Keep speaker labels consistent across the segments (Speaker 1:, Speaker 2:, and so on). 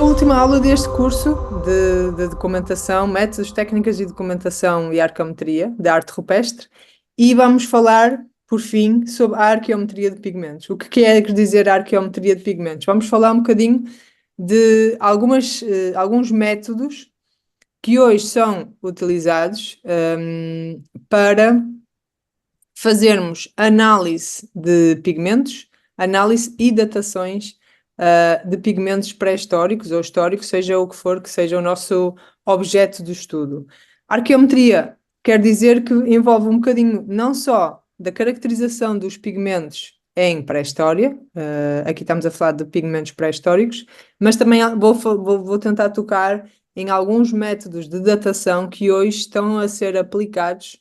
Speaker 1: última aula deste curso de documentação, métodos, técnicas de documentação e arqueometria, da arte rupestre, e vamos falar, por fim, sobre a arqueometria de pigmentos. O que quer dizer a arqueometria de pigmentos? Vamos falar um bocadinho de alguns métodos que hoje são utilizados para fazermos análise de pigmentos, análise e datações de pigmentos pré-históricos ou históricos, seja o que for que seja o nosso objeto de estudo. A arqueometria quer dizer que envolve um bocadinho não só da caracterização dos pigmentos em pré-história, aqui estamos a falar de pigmentos pré-históricos, mas também vou tentar tocar em alguns métodos de datação que hoje estão a ser aplicados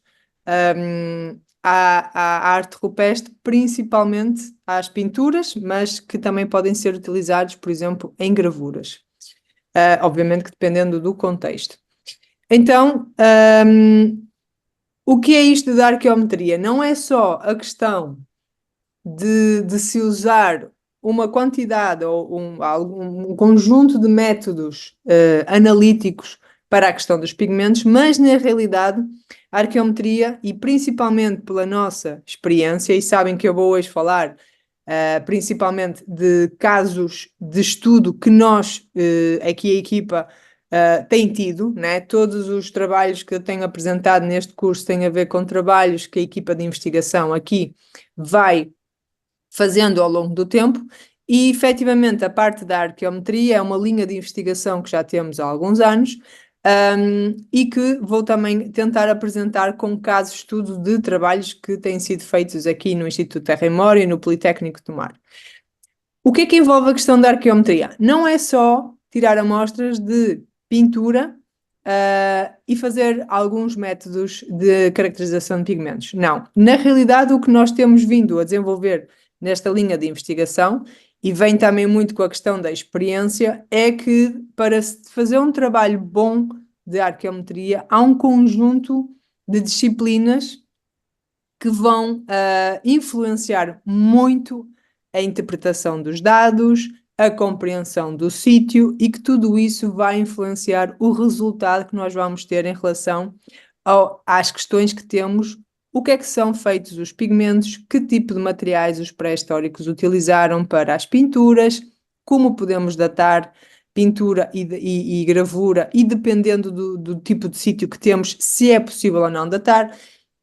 Speaker 1: à arte rupestre, principalmente às pinturas, mas que também podem ser utilizados, por exemplo, em gravuras. Obviamente que dependendo do contexto. Então, o que é isto da arqueometria? Não é só a questão de se usar uma quantidade ou um conjunto de métodos analíticos para a questão dos pigmentos, mas na realidade a arqueometria, e principalmente pela nossa experiência, e sabem que eu vou hoje falar principalmente de casos de estudo que nós, aqui a equipa, tem tido, né? Todos os trabalhos que eu tenho apresentado neste curso têm a ver com trabalhos que a equipa de investigação aqui vai fazendo ao longo do tempo, e efetivamente a parte da arqueometria é uma linha de investigação que já temos há alguns anos, e que vou também tentar apresentar com casos de estudo de trabalhos que têm sido feitos aqui no Instituto Terra e Memória e no Politécnico de Tomar. O que é que envolve a questão da arqueometria? Não é só tirar amostras de pintura e fazer alguns métodos de caracterização de pigmentos. Não. Na realidade, o que nós temos vindo a desenvolver nesta linha de investigação, e vem também muito com a questão da experiência, é que para se fazer um trabalho bom de arqueometria, há um conjunto de disciplinas que vão influenciar muito a interpretação dos dados, a compreensão do sítio, e que tudo isso vai influenciar o resultado que nós vamos ter em relação às questões que temos. O que é que são feitos os pigmentos, que tipo de materiais os pré-históricos utilizaram para as pinturas, como podemos datar pintura e gravura, e dependendo do tipo de sítio que temos, se é possível ou não datar.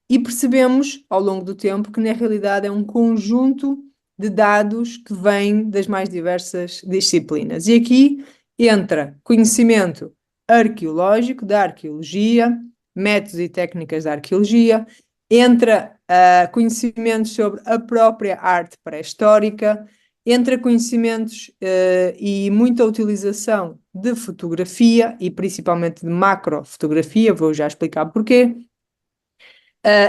Speaker 1: E percebemos, ao longo do tempo, que na realidade é um conjunto de dados que vêm das mais diversas disciplinas. E aqui entra conhecimento arqueológico, da arqueologia, métodos e técnicas da arqueologia, entra conhecimentos sobre a própria arte pré-histórica, entra conhecimentos e muita utilização de fotografia, e principalmente de macrofotografia, vou já explicar porquê.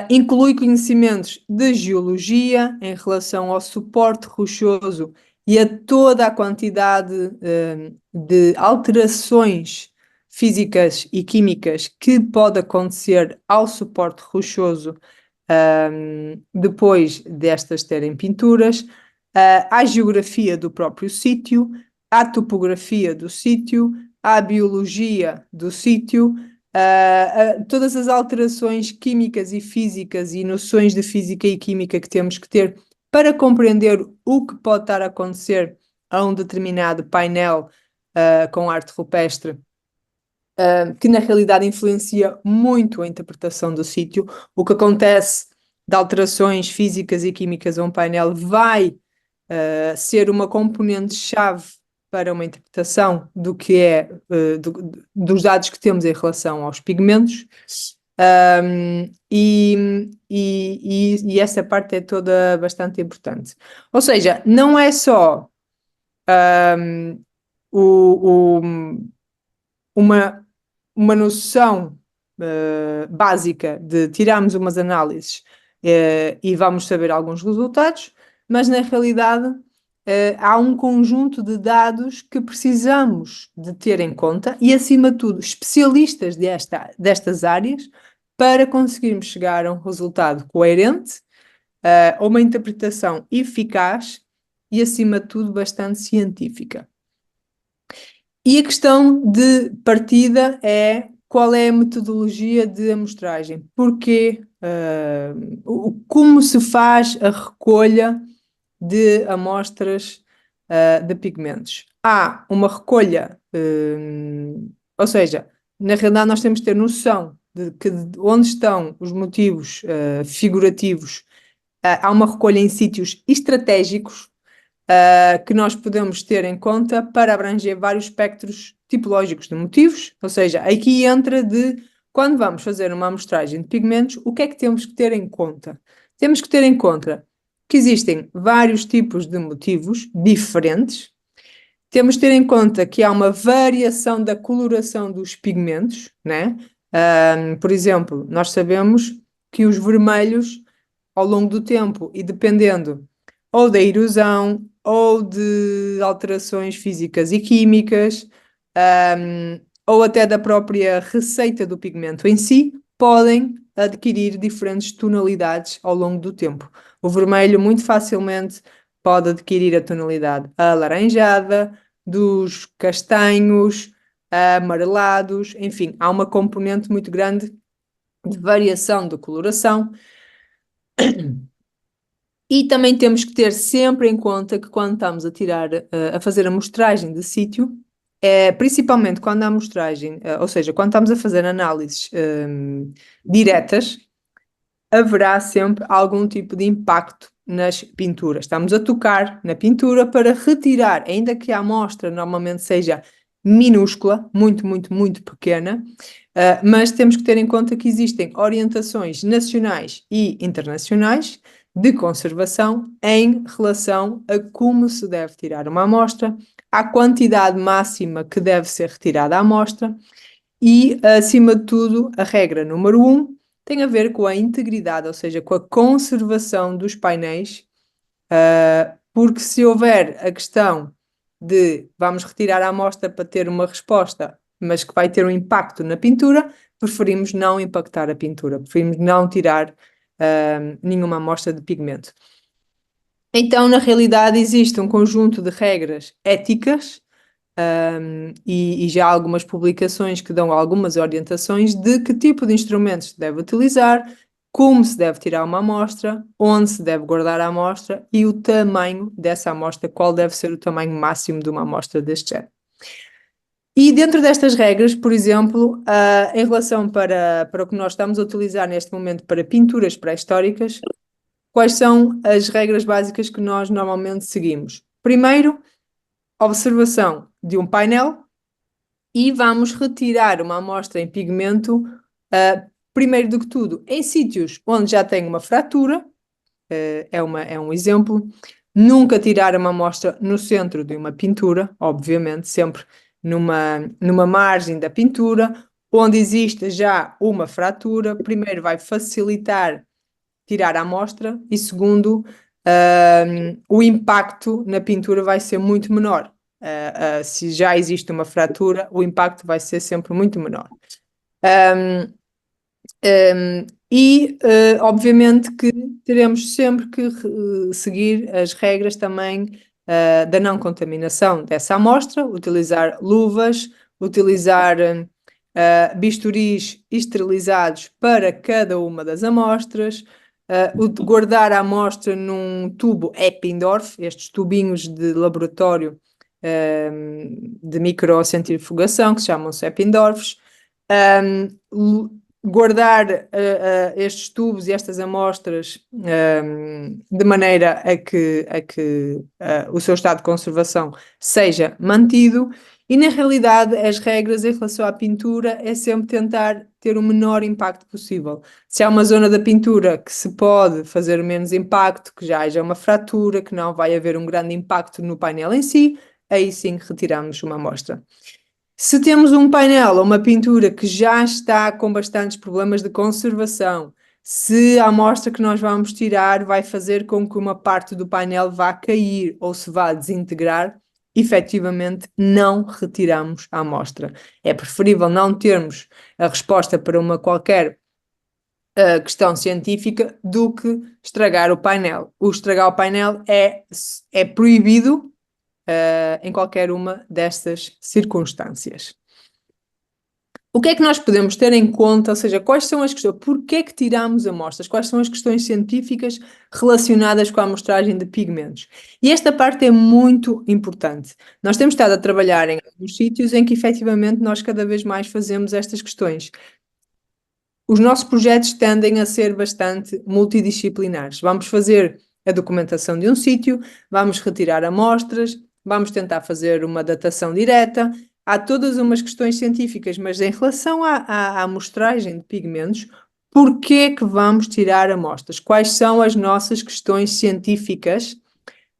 Speaker 1: Inclui conhecimentos de geologia em relação ao suporte rochoso e a toda a quantidade de alterações físicas e químicas que pode acontecer ao suporte rochoso depois destas terem pinturas, à geografia do próprio sítio, à topografia do sítio, à biologia do sítio, todas as alterações químicas e físicas e noções de física e química que temos que ter para compreender o que pode estar a acontecer a um determinado painel com arte rupestre, que na realidade influencia muito a interpretação do sítio. O que acontece de alterações físicas e químicas a um painel vai ser uma componente-chave para uma interpretação do que é dos dados que temos em relação aos pigmentos, e essa parte é toda bastante importante. Ou seja, não é só o, o, uma noção básica de tirarmos umas análises e vamos saber alguns resultados, mas na realidade há um conjunto de dados que precisamos de ter em conta e, acima de tudo, especialistas destas áreas para conseguirmos chegar a um resultado coerente, a uma interpretação eficaz e, acima de tudo, bastante científica. E a questão de partida é qual é a metodologia de amostragem? Porquê? Como se faz a recolha de amostras, de pigmentos? Há uma recolha, ou seja, na realidade nós temos que ter noção de onde estão os motivos, figurativos. Há uma recolha em sítios estratégicos, que nós podemos ter em conta para abranger vários espectros tipológicos de motivos, ou seja, aqui entra de quando vamos fazer uma amostragem de pigmentos, o que é que temos que ter em conta? Temos que ter em conta que existem vários tipos de motivos diferentes, temos que ter em conta que há uma variação da coloração dos pigmentos, né? Por exemplo, nós sabemos que os vermelhos, ao longo do tempo e dependendo ou da erosão ou de alterações físicas e químicas, ou até da própria receita do pigmento em si, podem adquirir diferentes tonalidades ao longo do tempo. O vermelho muito facilmente pode adquirir a tonalidade alaranjada, dos castanhos, amarelados, enfim, há uma componente muito grande de variação de coloração. E também temos que ter sempre em conta que quando estamos a tirar, a fazer a amostragem de sítio, principalmente quando a amostragem, ou seja, quando estamos a fazer análises, diretas, haverá sempre algum tipo de impacto nas pinturas. Estamos a tocar na pintura para retirar, ainda que a amostra normalmente seja minúscula, muito, muito, muito pequena, mas temos que ter em conta que existem orientações nacionais e internacionais de conservação em relação a como se deve tirar uma amostra, à quantidade máxima que deve ser retirada a amostra e, acima de tudo, a regra número um tem a ver com a integridade, ou seja, com a conservação dos painéis, porque se houver a questão de vamos retirar a amostra para ter uma resposta, mas que vai ter um impacto na pintura, preferimos não impactar a pintura, preferimos não tirar nenhuma amostra de pigmento. Então, na realidade, existe um conjunto de regras éticas, e já há algumas publicações que dão algumas orientações de que tipo de instrumentos se deve utilizar, como se deve tirar uma amostra, onde se deve guardar a amostra e o tamanho dessa amostra, qual deve ser o tamanho máximo de uma amostra deste género. E dentro destas regras, por exemplo, em relação para o que nós estamos a utilizar neste momento para pinturas pré-históricas, quais são as regras básicas que nós normalmente seguimos? Primeiro, observação de um painel e vamos retirar uma amostra em pigmento, primeiro do que tudo, em sítios onde já tem uma fratura, é um exemplo. Nunca tirar uma amostra no centro de uma pintura, obviamente, sempre numa margem da pintura, onde existe já uma fratura. Primeiro, vai facilitar tirar a amostra e, segundo, o impacto na pintura vai ser muito menor. Se já existe uma fratura, o impacto vai ser sempre muito menor. Obviamente que teremos sempre que seguir as regras também da não contaminação dessa amostra, utilizar luvas, utilizar bisturis esterilizados para cada uma das amostras, guardar a amostra num tubo Eppendorf, estes tubinhos de laboratório de microcentrifugação, que se chamam-se Eppendorfs, guardar estes tubos e estas amostras de maneira a que o seu estado de conservação seja mantido. E, na realidade, as regras em relação à pintura é sempre tentar ter o menor impacto possível. Se há uma zona da pintura que se pode fazer menos impacto, que já haja uma fratura, que não vai haver um grande impacto no painel em si, aí sim retiramos uma amostra. Se temos um painel ou uma pintura que já está com bastantes problemas de conservação, se a amostra que nós vamos tirar vai fazer com que uma parte do painel vá cair ou se vá desintegrar, efetivamente não retiramos a amostra. É preferível não termos a resposta para uma qualquer questão científica do que estragar o painel. O estragar o painel é proibido em qualquer uma destas circunstâncias. O que é que nós podemos ter em conta? Ou seja, quais são as questões? Porquê é que tiramos amostras? Quais são as questões científicas relacionadas com a amostragem de pigmentos? E esta parte é muito importante. Nós temos estado a trabalhar em alguns sítios em que efetivamente nós cada vez mais fazemos estas questões. Os nossos projetos tendem a ser bastante multidisciplinares. Vamos fazer a documentação de um sítio, vamos retirar amostras, vamos tentar fazer uma datação direta. Há todas umas questões científicas, mas em relação à amostragem de pigmentos, porquê que vamos tirar amostras? Quais são as nossas questões científicas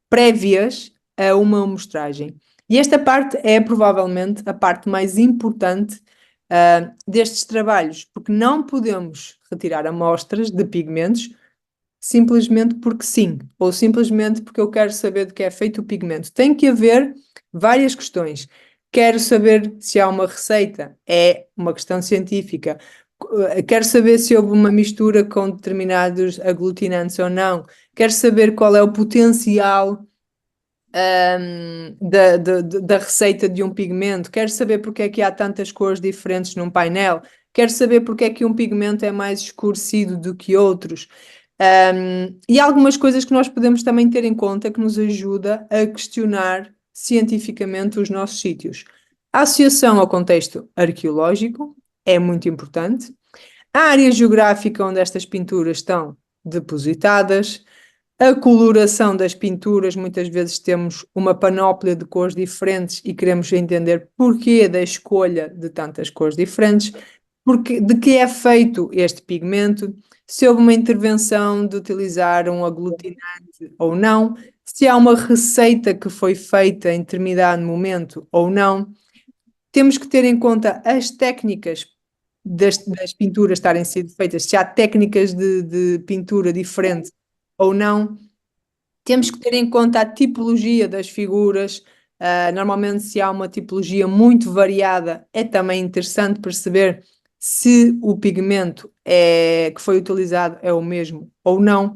Speaker 1: prévias a uma amostragem? E esta parte é provavelmente a parte mais importante destes trabalhos, porque não podemos retirar amostras de pigmentos simplesmente porque sim, ou simplesmente porque eu quero saber de que é feito o pigmento. Tem que haver várias questões. Quero saber se há uma receita, é uma questão científica. Quero saber se houve uma mistura com determinados aglutinantes ou não. Quero saber qual é o potencial da receita de um pigmento, quero saber porque é que há tantas cores diferentes num painel, quero saber porque é que um pigmento é mais escurecido do que outros. E há algumas coisas que nós podemos também ter em conta que nos ajuda a questionar cientificamente os nossos sítios. A associação ao contexto arqueológico é muito importante. A área geográfica onde estas pinturas estão depositadas, a coloração das pinturas, muitas vezes temos uma panóplia de cores diferentes e queremos entender porquê da escolha de tantas cores diferentes, de que é feito este pigmento, se houve uma intervenção de utilizar um aglutinante ou não, se há uma receita que foi feita em determinado momento ou não. Temos que ter em conta as técnicas das pinturas estarem sido feitas, se há técnicas de pintura diferentes ou não. Temos que ter em conta a tipologia das figuras. Normalmente, se há uma tipologia muito variada, é também interessante perceber se o pigmento que foi utilizado é o mesmo ou não.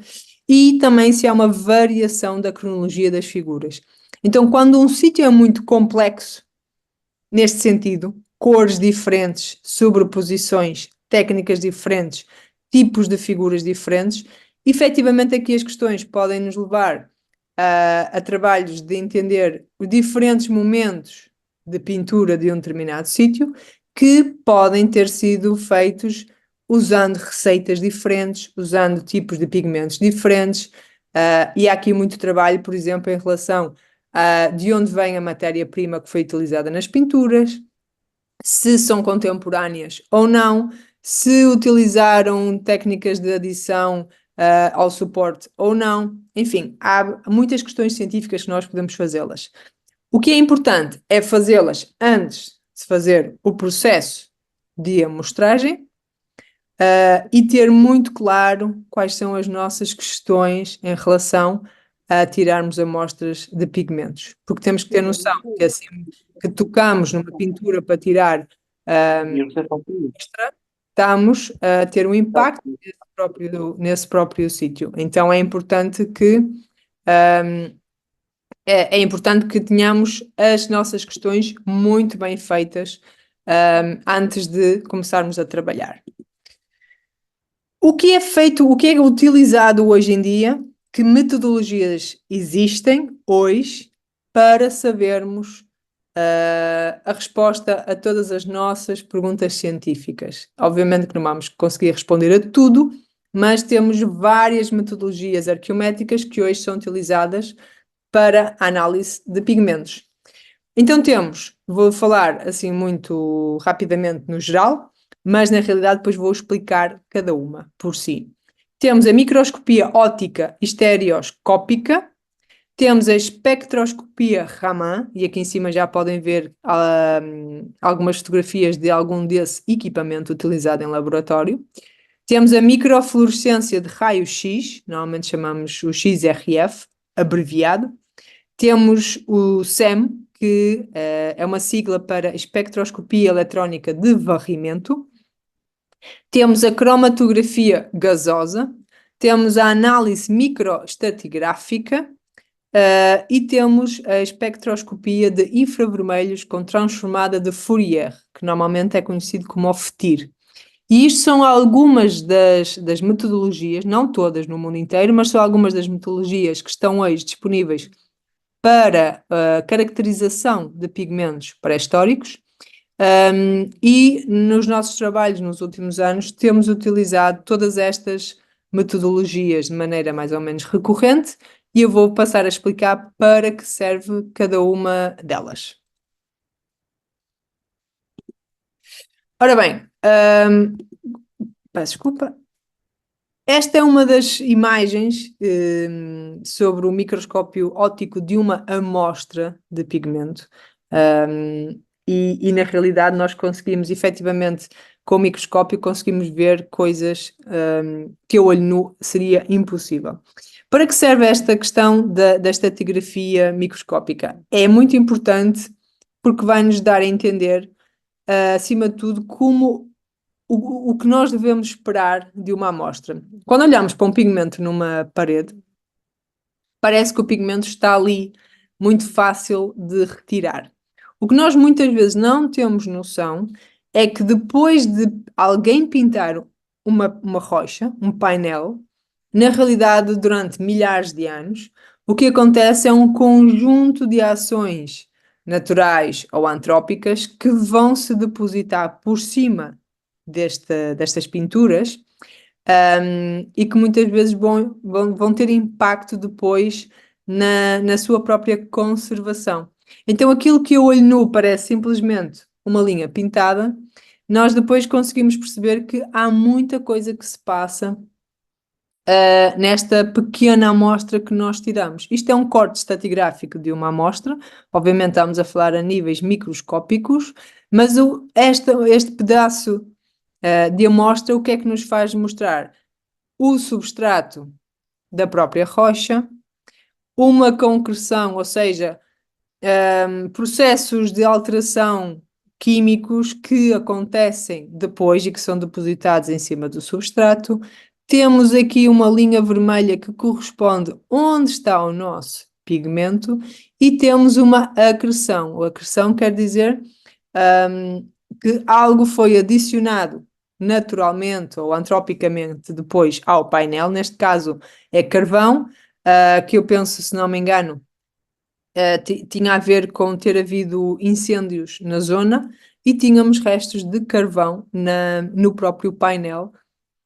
Speaker 1: E também se há uma variação da cronologia das figuras. Então, quando um sítio é muito complexo, neste sentido, cores diferentes, sobreposições, técnicas diferentes, tipos de figuras diferentes, efetivamente aqui as questões podem nos levar a trabalhos de entender os diferentes momentos de pintura de um determinado sítio que podem ter sido feitos usando receitas diferentes, usando tipos de pigmentos diferentes, e há aqui muito trabalho, por exemplo, em relação de onde vem a matéria-prima que foi utilizada nas pinturas, se são contemporâneas ou não, se utilizaram técnicas de adição ao suporte ou não. Enfim, há muitas questões científicas que nós podemos fazê-las. O que é importante é fazê-las antes de fazer o processo de amostragem e ter muito claro quais são as nossas questões em relação a tirarmos amostras de pigmentos. Porque temos que ter noção que assim que tocamos numa pintura para tirar extra, estamos a ter um impacto nesse próprio sítio. Então é importante que é importante que tenhamos as nossas questões muito bem feitas antes de começarmos a trabalhar. O que é feito, o que é utilizado hoje em dia? Que metodologias existem hoje para sabermos a resposta a todas as nossas perguntas científicas? Obviamente que não vamos conseguir responder a tudo, mas temos várias metodologias arqueométricas que hoje são utilizadas para a análise de pigmentos. Então vou falar assim muito rapidamente no geral, mas na realidade depois vou explicar cada uma por si. Temos a microscopia óptica estereoscópica, temos a espectroscopia Raman, e aqui em cima já podem ver algumas fotografias de algum desse equipamento utilizado em laboratório. Temos a microfluorescência de raio-x, normalmente chamamos o XRF, abreviado. Temos o SEM, que é uma sigla para espectroscopia eletrónica de varrimento. Temos a cromatografia gasosa. Temos a análise microestratigráfica. E temos a espectroscopia de infravermelhos com transformada de Fourier, que normalmente é conhecido como o FTIR. E isto são algumas das metodologias, não todas no mundo inteiro, mas são algumas das metodologias que estão hoje disponíveis para a caracterização de pigmentos pré-históricos. E nos nossos trabalhos nos últimos anos temos utilizado todas estas metodologias de maneira mais ou menos recorrente e eu vou passar a explicar para que serve cada uma delas. Ora bem, peço desculpa. Esta é uma das imagens sobre o microscópio óptico de uma amostra de pigmento. E na realidade nós conseguimos efetivamente, com o microscópio, conseguimos ver coisas que a olho nu seria impossível. Para que serve esta questão da estratigrafia microscópica? É muito importante porque vai nos dar a entender, acima de tudo, como o que nós devemos esperar de uma amostra. Quando olhamos para um pigmento numa parede, parece que o pigmento está ali muito fácil de retirar. O que nós muitas vezes não temos noção é que depois de alguém pintar uma rocha, um painel, na realidade, durante milhares de anos, o que acontece é um conjunto de ações naturais ou antrópicas que vão se depositar por cima destas pinturas, e que muitas vezes vão ter impacto depois na sua própria conservação. Então, aquilo que a olho nu parece simplesmente uma linha pintada, nós depois conseguimos perceber que há muita coisa que se passa nesta pequena amostra que nós tiramos. Isto é um corte estatigráfico de uma amostra, obviamente estamos a falar a níveis microscópicos, mas este pedaço de amostra, o que é que nos faz mostrar? O substrato da própria rocha, uma concreção, ou seja, processos de alteração químicos que acontecem depois e que são depositados em cima do substrato. Temos aqui uma linha vermelha que corresponde onde está o nosso pigmento e temos uma acreção. A acreção quer dizer que algo foi adicionado naturalmente ou antropicamente depois ao painel, neste caso é carvão, que eu penso, se não me engano, tinha a ver com ter havido incêndios na zona e tínhamos restos de carvão no próprio painel,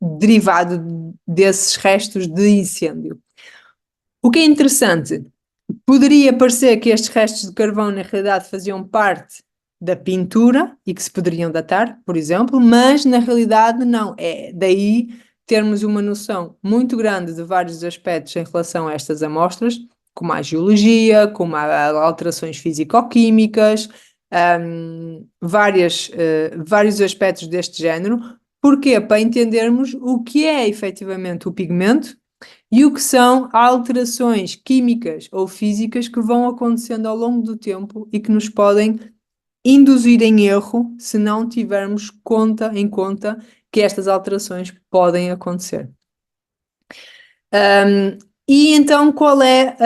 Speaker 1: derivado desses restos de incêndio. O que é interessante, poderia parecer que estes restos de carvão na realidade faziam parte da pintura e que se poderiam datar, por exemplo, mas na realidade não. É daí termos uma noção muito grande de vários aspectos em relação a estas amostras, como a geologia, como a alterações físico-químicas, vários aspectos deste género. Porquê? Para entendermos o que é efetivamente o pigmento e o que são alterações químicas ou físicas que vão acontecendo ao longo do tempo e que nos podem induzir em erro se não tivermos em conta que estas alterações podem acontecer. E então, qual é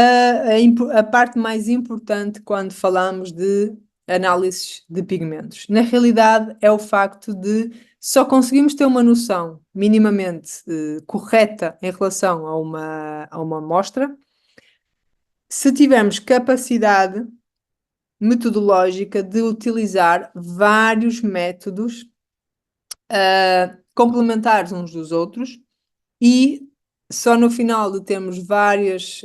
Speaker 1: a parte mais importante quando falamos de análises de pigmentos? Na realidade, é o facto de só conseguimos ter uma noção minimamente correta em relação a uma amostra se tivermos capacidade metodológica de utilizar vários métodos complementares uns dos outros e só no final de termos várias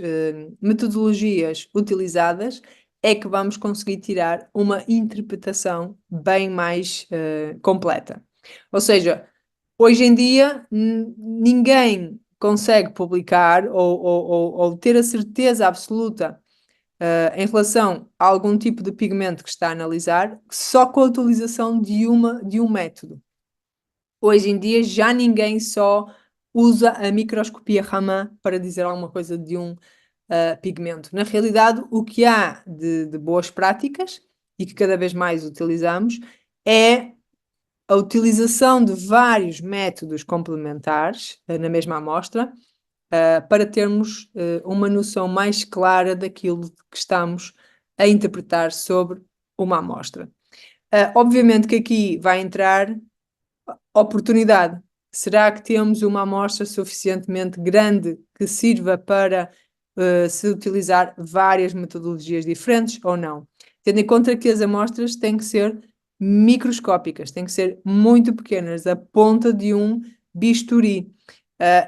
Speaker 1: metodologias utilizadas é que vamos conseguir tirar uma interpretação bem mais completa. Ou seja, hoje em dia ninguém consegue publicar ou ter a certeza absoluta em relação a algum tipo de pigmento que está a analisar só com a utilização de um método. Hoje em dia já ninguém só usa a microscopia Raman para dizer alguma coisa de um pigmento. Na realidade, o que há de boas práticas e que cada vez mais utilizamos é a utilização de vários métodos complementares na mesma amostra para termos uma noção mais clara daquilo que estamos a interpretar sobre uma amostra. Obviamente que aqui vai entrar oportunidade. Será que temos uma amostra suficientemente grande que sirva para se utilizar várias metodologias diferentes ou não? Tendo em conta que as amostras têm que ser microscópicas, têm que ser muito pequenas, a ponta de um bisturi.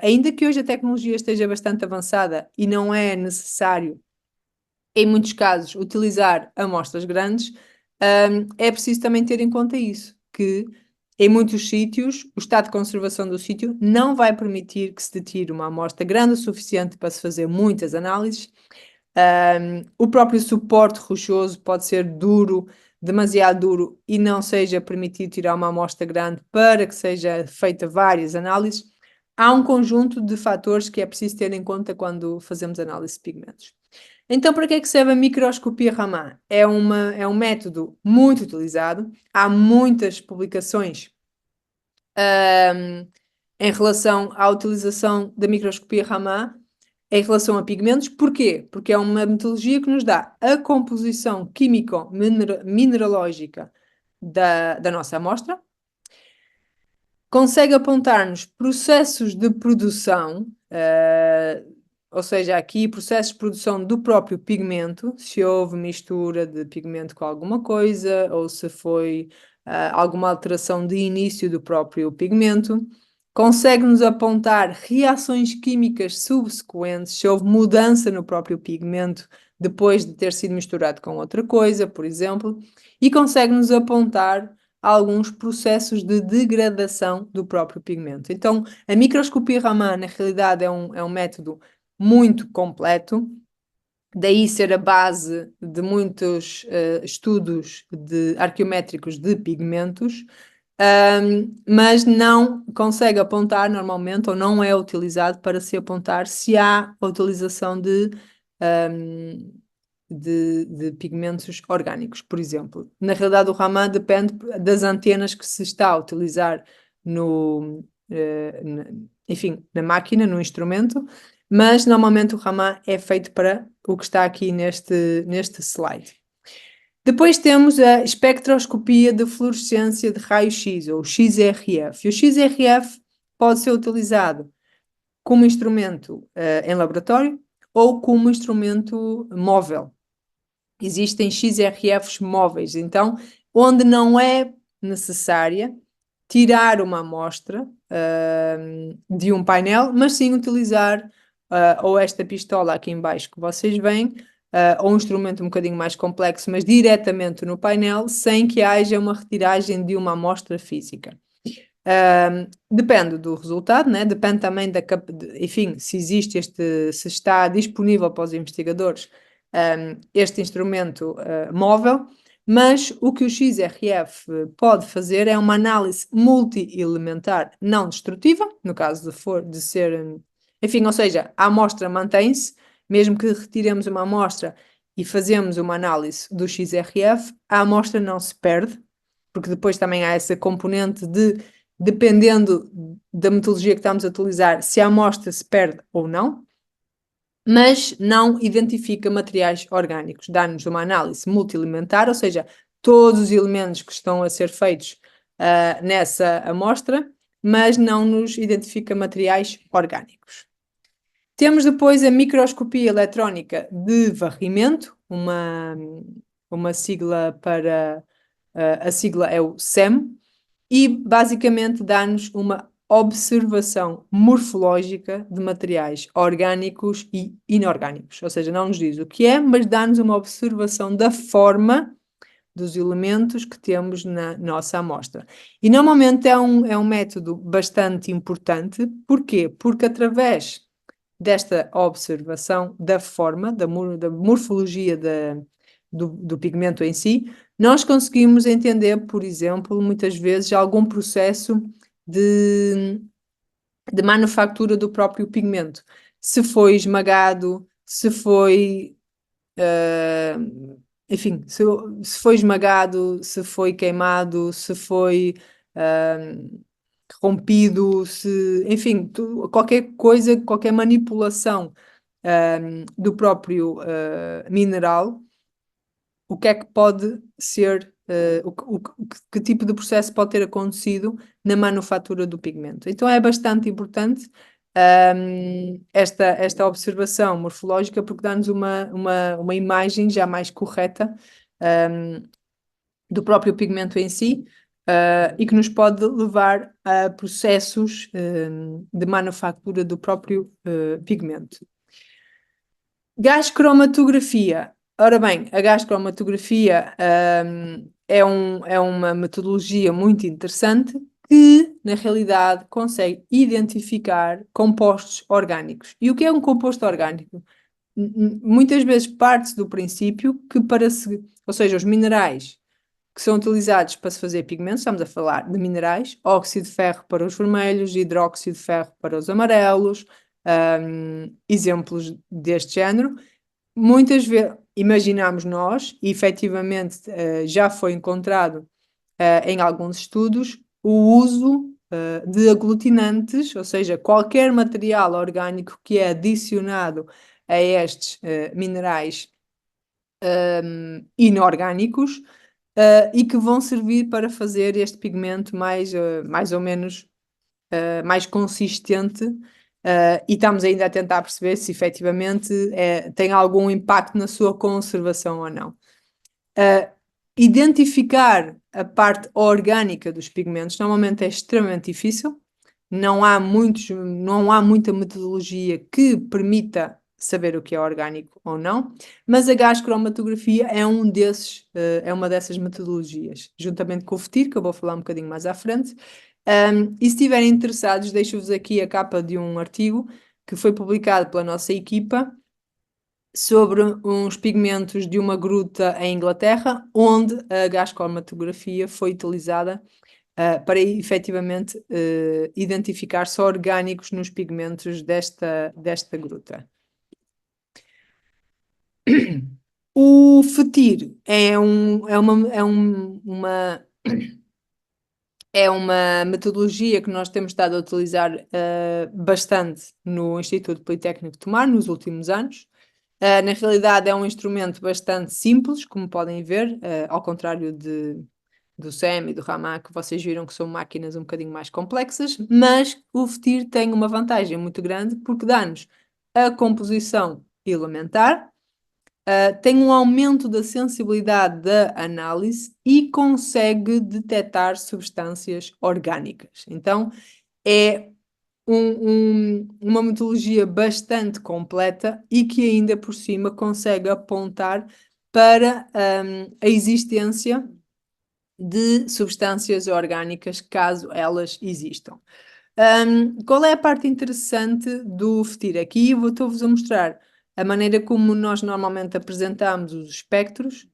Speaker 1: Ainda que hoje a tecnologia esteja bastante avançada e não é necessário, em muitos casos, utilizar amostras grandes, é preciso também ter em conta isso, que em muitos sítios, o estado de conservação do sítio não vai permitir que se tire uma amostra grande o suficiente para se fazer muitas análises. O próprio suporte rochoso pode ser duro, demasiado duro, e não seja permitido tirar uma amostra grande para que seja feita várias análises. Há um conjunto de fatores que é preciso ter em conta quando fazemos análise de pigmentos. Então, para que é que serve a microscopia Raman? É um método muito utilizado, há muitas publicações em relação à utilização da microscopia Raman em relação a pigmentos. Porquê? Porque é uma metodologia que nos dá a composição químico-mineralógica da nossa amostra, consegue apontar-nos processos de produção, ou seja, aqui processos de produção do próprio pigmento, se houve mistura de pigmento com alguma coisa, ou se foi alguma alteração de início do próprio pigmento. Consegue-nos apontar reações químicas subsequentes, se houve mudança no próprio pigmento depois de ter sido misturado com outra coisa, por exemplo, e consegue-nos apontar alguns processos de degradação do próprio pigmento. Então, a microscopia Raman, na realidade, é um método muito completo, daí ser a base de muitos estudos arqueométricos de pigmentos, mas não consegue apontar normalmente, ou não é utilizado para se apontar se há a utilização de pigmentos orgânicos, por exemplo. Na realidade, o Raman depende das antenas que se está a utilizar enfim, na máquina, no instrumento, mas normalmente o Raman é feito para o que está aqui neste slide. Depois temos a espectroscopia de fluorescência de raio-x, ou XRF. E o XRF pode ser utilizado como instrumento em laboratório ou como instrumento móvel. Existem XRFs móveis, então, onde não é necessária tirar uma amostra de um painel, mas sim utilizar ou esta pistola aqui em baixo que vocês veem, ou um instrumento um bocadinho mais complexo, mas diretamente no painel, sem que haja uma retiragem de uma amostra física. Depende do resultado, né? Depende também enfim, se se está disponível para os investigadores este instrumento móvel, mas o que o XRF pode fazer é uma análise multi-elementar não destrutiva, no caso de ser, enfim, ou seja, a amostra mantém-se, mesmo que retiremos uma amostra e fazemos uma análise do XRF, a amostra não se perde, porque depois também há essa componente dependendo da metodologia que estamos a utilizar, se a amostra se perde ou não, mas não identifica materiais orgânicos. Dá-nos uma análise multielementar, ou seja, todos os elementos que estão a ser feitos nessa amostra, mas não nos identifica materiais orgânicos. Temos depois a microscopia eletrónica de varrimento, uma sigla para. A sigla é o SEM, e basicamente dá-nos uma observação morfológica de materiais orgânicos e inorgânicos. Ou seja, não nos diz o que é, mas dá-nos uma observação da forma dos elementos que temos na nossa amostra. E normalmente é um método bastante importante. Porquê? Porque através desta observação da forma, da morfologia do pigmento em si, nós conseguimos entender, por exemplo, muitas vezes algum processo de manufatura do próprio pigmento. Se foi esmagado, se foi, enfim, se foi esmagado, se foi queimado, se foi rompido, se, enfim, qualquer coisa, qualquer manipulação do próprio mineral, o que é que pode ser, que tipo de processo pode ter acontecido na manufatura do pigmento. Então é bastante importante esta observação morfológica porque dá-nos uma imagem já mais correta do próprio pigmento em si. E que nos pode levar a processos de manufatura do próprio pigmento. Gás cromatografia. Ora bem, a gás cromatografia é uma metodologia muito interessante que, na realidade, consegue identificar compostos orgânicos. E o que é um composto orgânico? Muitas vezes parte do princípio que ou seja, os minerais que são utilizados para se fazer pigmentos, estamos a falar de minerais, óxido de ferro para os vermelhos, hidróxido de ferro para os amarelos, exemplos deste género. Muitas vezes imaginamos nós, e efetivamente já foi encontrado em alguns estudos, o uso de aglutinantes, ou seja, qualquer material orgânico que é adicionado a estes minerais inorgânicos e que vão servir para fazer este pigmento mais ou menos mais consistente. E estamos ainda a tentar perceber se efetivamente tem algum impacto na sua conservação ou não. Identificar a parte orgânica dos pigmentos normalmente é extremamente difícil. Não há muita metodologia que permita saber o que é orgânico ou não, mas a gás cromatografia é uma dessas metodologias, juntamente com o FETIR, que eu vou falar um bocadinho mais à frente. E se estiverem interessados, deixo-vos aqui a capa de um artigo que foi publicado pela nossa equipa sobre uns pigmentos de uma gruta em Inglaterra, onde a gás cromatografia foi utilizada para efetivamente identificar-se orgânicos nos pigmentos desta gruta. O FETIR é uma metodologia que nós temos estado a utilizar bastante no Instituto Politécnico de Tomar nos últimos anos. Na realidade, é um instrumento bastante simples, como podem ver, ao contrário do SEM e do Raman, que vocês viram que são máquinas um bocadinho mais complexas, mas o FETIR tem uma vantagem muito grande porque dá-nos a composição elementar, tem um aumento da sensibilidade da análise e consegue detectar substâncias orgânicas. Então, é uma metodologia bastante completa e que ainda por cima consegue apontar para a existência de substâncias orgânicas, caso elas existam. Qual é a parte interessante do FETIR? Aqui estou-vos a mostrar a maneira como nós normalmente apresentamos os espectros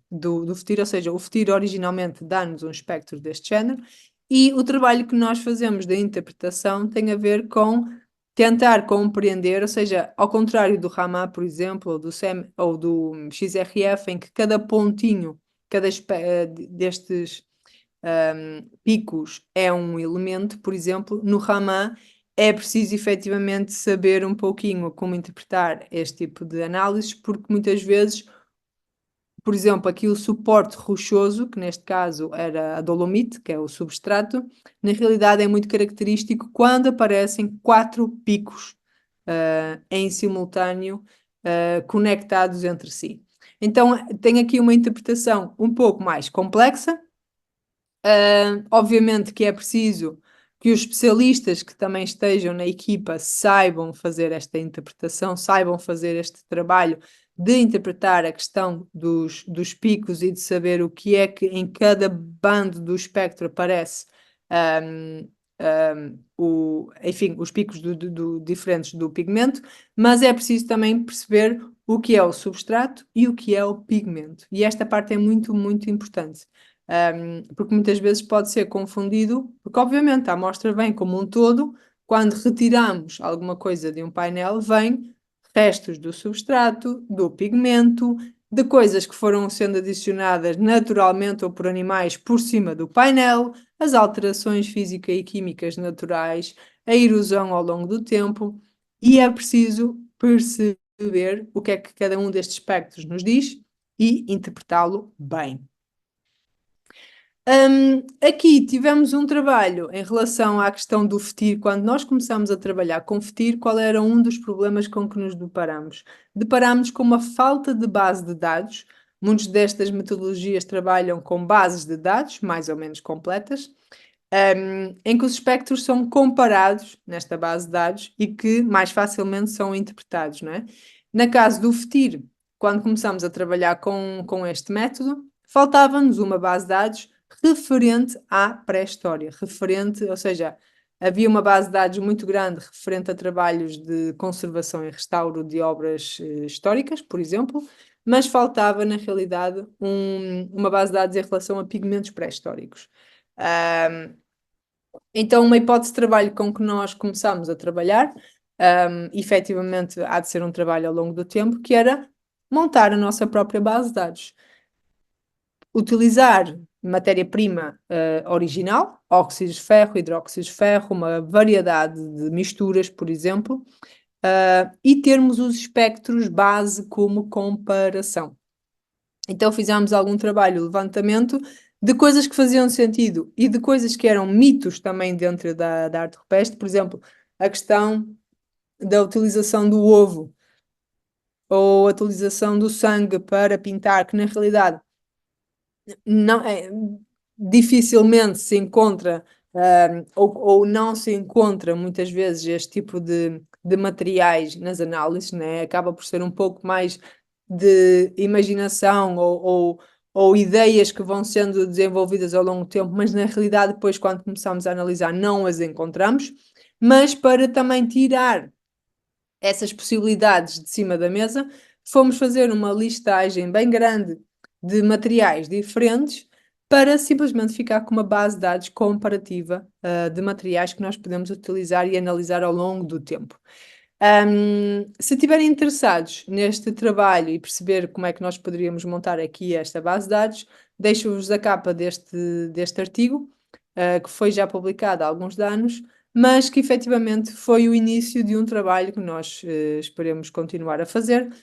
Speaker 1: do FETIR, ou seja, o FETIR originalmente dá-nos um espectro deste género, e o trabalho que nós fazemos da interpretação tem a ver com tentar compreender, ou seja, ao contrário do Raman, por exemplo, ou do SEM ou do XRF, em que cada pontinho, destes picos é um elemento, por exemplo, no Raman é preciso efetivamente saber um pouquinho como interpretar este tipo de análises, porque muitas vezes, por exemplo, aqui o suporte rochoso, que neste caso era a dolomite, que é o substrato, na realidade é muito característico quando aparecem 4 picos em simultâneo conectados entre si. Então tem aqui uma interpretação um pouco mais complexa. Obviamente que é preciso que os especialistas que também estejam na equipa saibam fazer esta interpretação, saibam fazer este trabalho de interpretar a questão dos picos e de saber o que é que em cada bando do espectro aparece, enfim, os picos diferentes do pigmento, mas é preciso também perceber o que é o substrato e o que é o pigmento. E esta parte é muito, muito importante. Porque muitas vezes pode ser confundido, porque obviamente a amostra vem como um todo, quando retiramos alguma coisa de um painel, vem restos do substrato, do pigmento, de coisas que foram sendo adicionadas naturalmente ou por animais por cima do painel, as alterações físicas e químicas naturais, a erosão ao longo do tempo, e é preciso perceber o que é que cada um destes espectros nos diz e interpretá-lo bem. Aqui tivemos um trabalho em relação à questão do FETIR. Quando nós começamos a trabalhar com FETIR, qual era um dos problemas com que nos deparamos? Deparamos com uma falta de base de dados. Muitas destas metodologias trabalham com bases de dados mais ou menos completas, em que os espectros são comparados nesta base de dados e que mais facilmente são interpretados, não é? Na caso do FETIR, quando começamos a trabalhar com este método, faltava-nos uma base de dados referente à pré-história, referente, ou seja, havia uma base de dados muito grande referente a trabalhos de conservação e restauro de obras históricas, por exemplo, mas faltava, na realidade, uma base de dados em relação a pigmentos pré-históricos. Então, uma hipótese de trabalho com que nós começámos a trabalhar, efetivamente há de ser um trabalho ao longo do tempo, que era montar a nossa própria base de dados. Utilizar matéria-prima original, óxidos de ferro, hidróxidos de ferro, uma variedade de misturas, por exemplo, e termos os espectros base como comparação. Então fizemos algum trabalho, levantamento de coisas que faziam sentido e de coisas que eram mitos também dentro da arte rupestre, por exemplo, a questão da utilização do ovo ou a utilização do sangue para pintar, que na realidade não, dificilmente se encontra, ou não se encontra muitas vezes este tipo de materiais nas análises, né? Acaba por ser um pouco mais de imaginação ou ideias que vão sendo desenvolvidas ao longo do tempo, mas na realidade, depois, quando começamos a analisar, não as encontramos. Mas para também tirar essas possibilidades de cima da mesa, fomos fazer uma listagem bem grande de materiais diferentes para simplesmente ficar com uma base de dados comparativa de materiais que nós podemos utilizar e analisar ao longo do tempo. Se estiverem interessados neste trabalho e perceber como é que nós poderíamos montar aqui esta base de dados, deixo-vos a capa deste artigo, que foi já publicado há alguns anos, mas que efetivamente foi o início de um trabalho que nós esperemos continuar a fazer,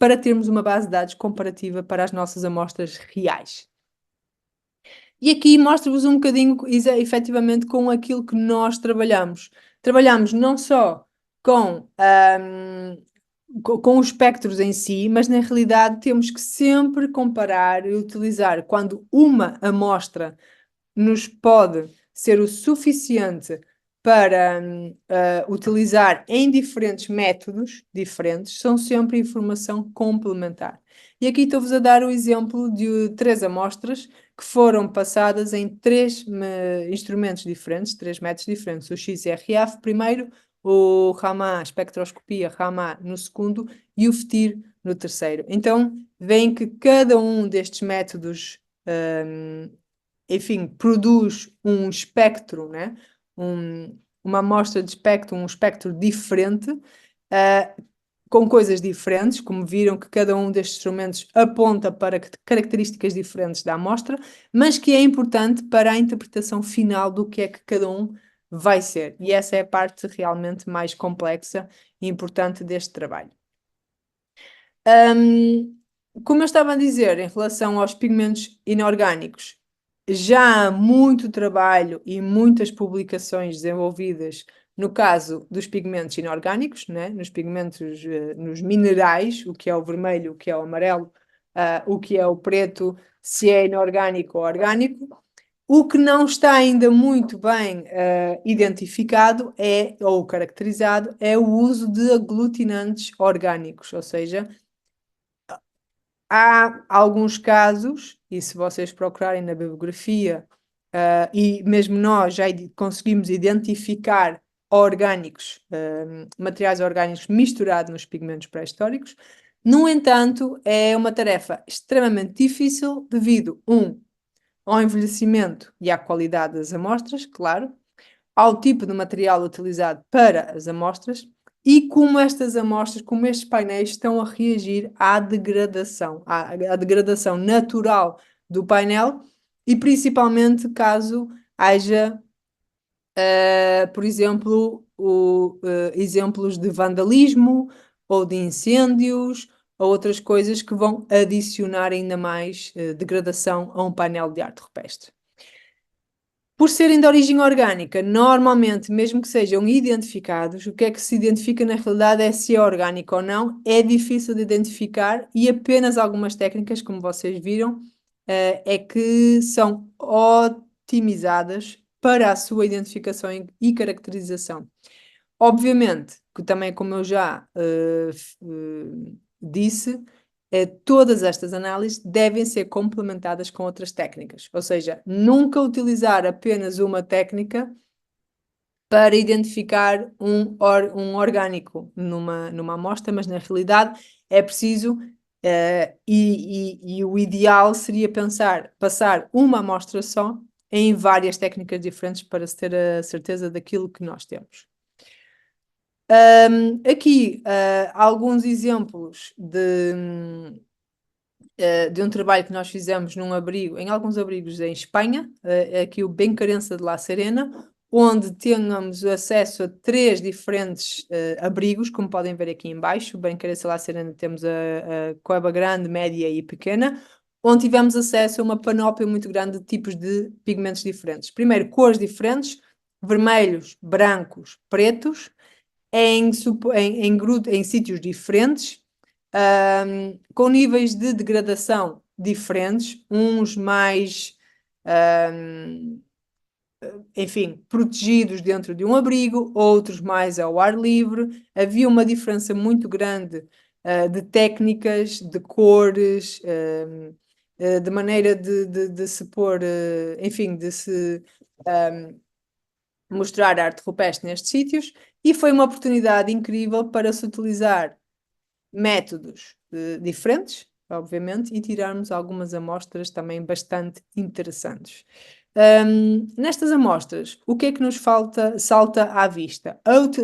Speaker 1: para termos uma base de dados comparativa para as nossas amostras reais. E aqui mostro-vos um bocadinho, efetivamente, com aquilo que nós trabalhamos. Trabalhamos não só com os espectros em si, mas na realidade temos que sempre comparar e utilizar quando uma amostra nos pode ser o suficiente para utilizar em diferentes métodos diferentes, são sempre informação complementar. E aqui estou-vos a dar o exemplo de 3 amostras que foram passadas em 3 instrumentos diferentes, 3 métodos diferentes. O XRF primeiro, o Raman, espectroscopia Raman no segundo e o FTIR no terceiro. Então, veem que cada um destes métodos enfim, produz um espectro, né? Uma amostra de espectro, um espectro diferente, com coisas diferentes, como viram que cada um destes instrumentos aponta para características diferentes da amostra, mas que é importante para a interpretação final do que é que cada um vai ser. E essa é a parte realmente mais complexa e importante deste trabalho. Como eu estava a dizer, em relação aos pigmentos inorgânicos, já há muito trabalho e muitas publicações desenvolvidas no caso dos pigmentos inorgânicos, né? Nos pigmentos, nos minerais, o que é o vermelho, o que é o amarelo, o que é o preto, se é inorgânico ou orgânico. O que não está ainda muito bem identificado ou caracterizado é o uso de aglutinantes orgânicos, ou seja, há alguns casos, e se vocês procurarem na bibliografia, e mesmo nós já conseguimos identificar orgânicos, materiais orgânicos misturados nos pigmentos pré-históricos. No entanto, é uma tarefa extremamente difícil devido, ao envelhecimento e à qualidade das amostras, claro, ao tipo de material utilizado para as amostras e como estas amostras, como estes painéis estão a reagir à degradação natural do painel e principalmente caso haja, por exemplo, exemplos de vandalismo ou de incêndios ou outras coisas que vão adicionar ainda mais degradação a um painel de arte rupestre. Por serem de origem orgânica, normalmente, mesmo que sejam identificados, o que é que se identifica na realidade é se é orgânico ou não. É difícil de identificar e apenas algumas técnicas, como vocês viram, é que são otimizadas para a sua identificação e caracterização. Obviamente, que também, como eu já disse, todas estas análises devem ser complementadas com outras técnicas. Ou seja, nunca utilizar apenas uma técnica para identificar um orgânico numa amostra, mas na realidade é preciso, e o ideal seria passar uma amostra só em várias técnicas diferentes para se ter a certeza daquilo que nós temos. Aqui, alguns exemplos de um trabalho que nós fizemos em alguns abrigos em Espanha, aqui o Bencarença de La Serena, onde tínhamos acesso a 3 diferentes abrigos, como podem ver aqui em baixo. O Bencarença de La Serena temos a Cueva Grande, Média e Pequena, onde tivemos acesso a uma panóplia muito grande de tipos de pigmentos diferentes. Primeiro, cores diferentes, vermelhos, brancos, pretos, em sítios diferentes, com níveis de degradação diferentes, uns mais, enfim, protegidos dentro de um abrigo, outros mais ao ar livre. Havia uma diferença muito grande, de técnicas, de cores, de maneira de se pôr, enfim, de se mostrar a arte rupestre nestes sítios, e foi uma oportunidade incrível para se utilizar métodos diferentes, obviamente, e tirarmos algumas amostras também bastante interessantes. Nestas amostras, o que é que nos salta à vista?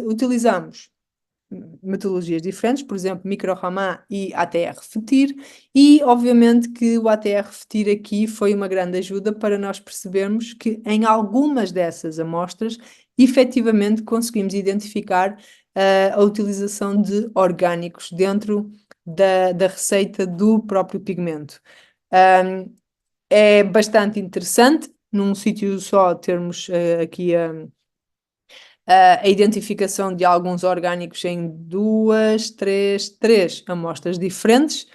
Speaker 1: Utilizamos metodologias diferentes, por exemplo, micro-Raman e ATR-FETIR, e obviamente que o ATR-FETIR aqui foi uma grande ajuda para nós percebermos que em algumas dessas amostras, efetivamente conseguimos identificar a utilização de orgânicos dentro da receita do próprio pigmento. É bastante interessante, num sítio só, termos aqui a identificação de alguns orgânicos em três amostras diferentes,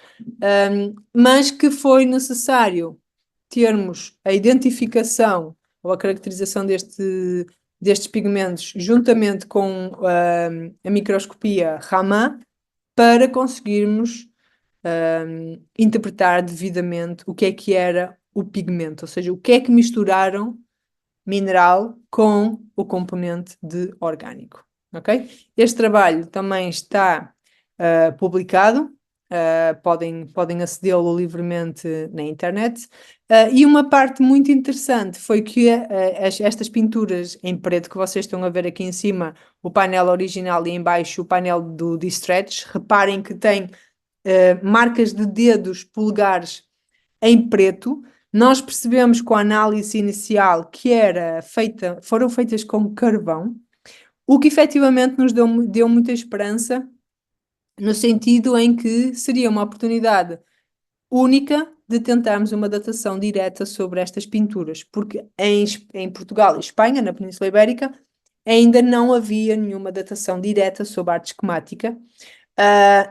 Speaker 1: mas que foi necessário termos a identificação ou a caracterização destes pigmentos juntamente com a microscopia Raman para conseguirmos interpretar devidamente o que era o pigmento, ou seja, o que é que misturaram mineral com o componente de orgânico, ok? Este trabalho também está publicado, podem acedê-lo livremente na internet. E uma parte muito interessante foi que estas pinturas em preto que vocês estão a ver aqui em cima, o painel original e em baixo o painel do Stretch, reparem que tem marcas de dedos polegares em preto. Nós percebemos com a análise inicial que foram feitas com carvão, o que efetivamente nos deu muita esperança, no sentido em que seria uma oportunidade única de tentarmos uma datação direta sobre estas pinturas, porque em Portugal e Espanha, na Península Ibérica, ainda não havia nenhuma datação direta sobre a arte esquemática.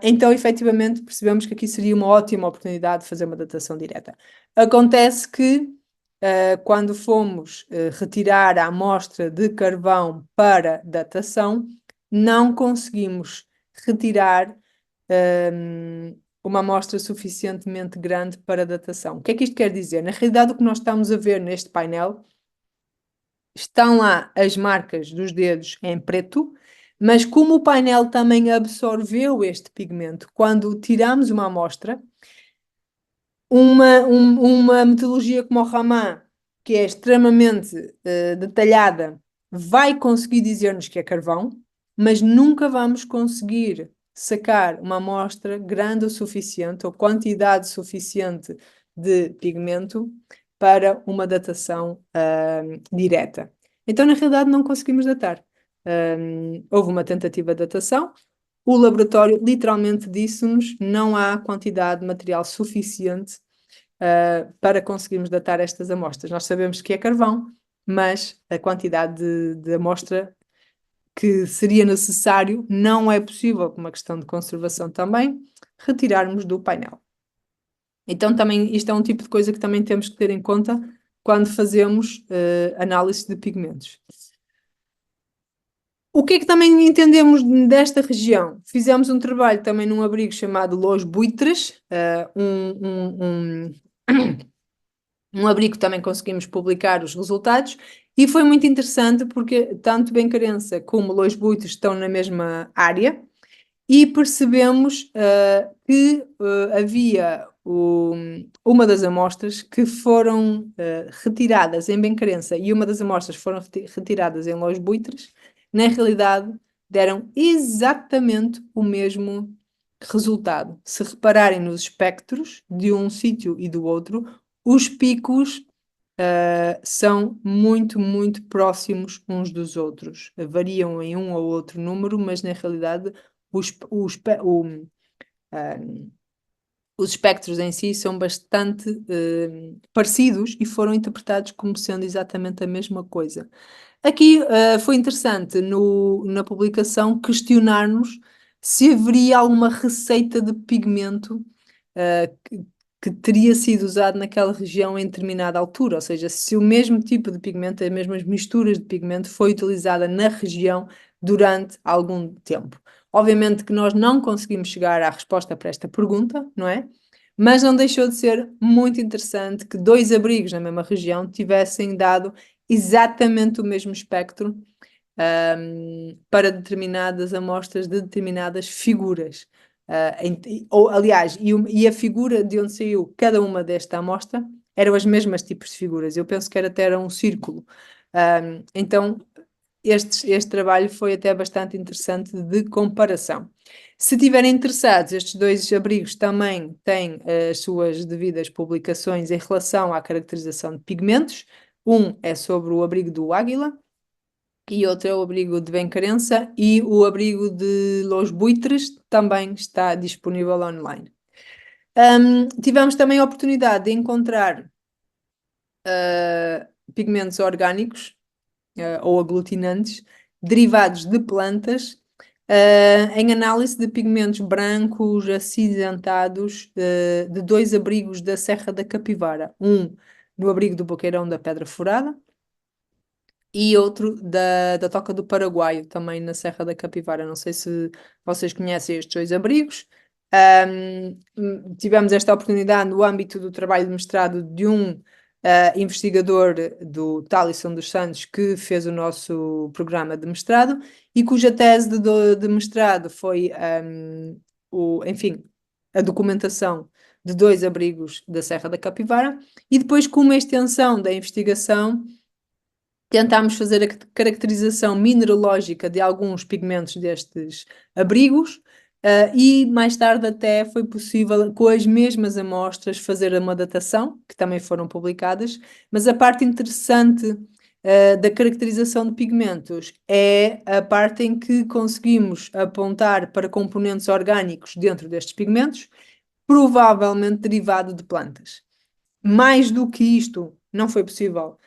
Speaker 1: Então, efetivamente, percebemos que aqui seria uma ótima oportunidade de fazer uma datação direta. Acontece que, quando fomos retirar a amostra de carvão para datação, não conseguimos retirar uma amostra suficientemente grande para datação. O que é que isto quer dizer? Na realidade, o que nós estamos a ver neste painel, estão lá as marcas dos dedos em preto, mas como o painel também absorveu este pigmento, quando tiramos uma amostra, uma metodologia como o Raman, que é extremamente detalhada, vai conseguir dizer-nos que é carvão, mas nunca vamos conseguir sacar uma amostra grande o suficiente ou quantidade suficiente de pigmento para uma datação direta. Então, na realidade, não conseguimos datar. Houve uma tentativa de datação, o laboratório literalmente disse-nos não há quantidade de material suficiente para conseguirmos datar estas amostras. Nós sabemos que é carvão, mas a quantidade de amostra que seria necessário não é possível, por uma questão de conservação também, retirarmos do painel. Então, também isto é um tipo de coisa que também temos que ter em conta quando fazemos análise de pigmentos. O que é que também entendemos desta região? Fizemos um trabalho também num abrigo chamado Los Buitres, um abrigo que também conseguimos publicar os resultados, e foi muito interessante porque tanto Bencarença como Los Buitres estão na mesma área, e percebemos que havia uma das amostras que foram retiradas em Bencarença e uma das amostras foram retiradas em Los Buitres, na realidade deram exatamente o mesmo resultado. Se repararem nos espectros de um sítio e do outro, os picos são muito, muito próximos uns dos outros. Variam em um ou outro número, mas na realidade ah, os espectros em si são bastante parecidos e foram interpretados como sendo exatamente a mesma coisa. Aqui foi interessante na publicação questionar-nos se haveria alguma receita de pigmento que teria sido usado naquela região em determinada altura, ou seja, se o mesmo tipo de pigmento, as mesmas misturas de pigmento foi utilizada na região durante algum tempo. Obviamente que nós não conseguimos chegar à resposta para esta pergunta, não é? Mas não deixou de ser muito interessante que dois abrigos na mesma região tivessem dado exatamente o mesmo espectro para determinadas amostras de determinadas figuras. Aliás, e a figura de onde saiu cada uma desta amostra eram as mesmas tipos de figuras. Eu penso que até era um círculo. Então, este trabalho foi até bastante interessante de comparação. Se estiverem interessados, estes dois abrigos também têm as suas devidas publicações em relação à caracterização de pigmentos. Um é sobre o abrigo do Águila e outro é o abrigo de Bencarença, e o abrigo de Los Buitres também está disponível online. Tivemos também a oportunidade de encontrar pigmentos orgânicos ou aglutinantes derivados de plantas em análise de pigmentos brancos acinzentados de dois abrigos da Serra da Capivara. Um no abrigo do Boqueirão da Pedra Furada e outro da Toca do Paraguaio, também na Serra da Capivara. Não sei se vocês conhecem estes dois abrigos. Tivemos esta oportunidade no âmbito do trabalho de mestrado de um investigador do Talisson dos Santos, que fez o nosso programa de mestrado e cuja tese de mestrado foi, enfim, a documentação de dois abrigos da Serra da Capivara, e depois, como extensão da investigação, tentámos fazer a caracterização mineralógica de alguns pigmentos destes abrigos, e mais tarde até foi possível, com as mesmas amostras, fazer uma datação, que também foram publicadas, mas a parte interessante, da caracterização de pigmentos é a parte em que conseguimos apontar para componentes orgânicos dentro destes pigmentos, provavelmente derivado de plantas. Mais do que isto, não foi possível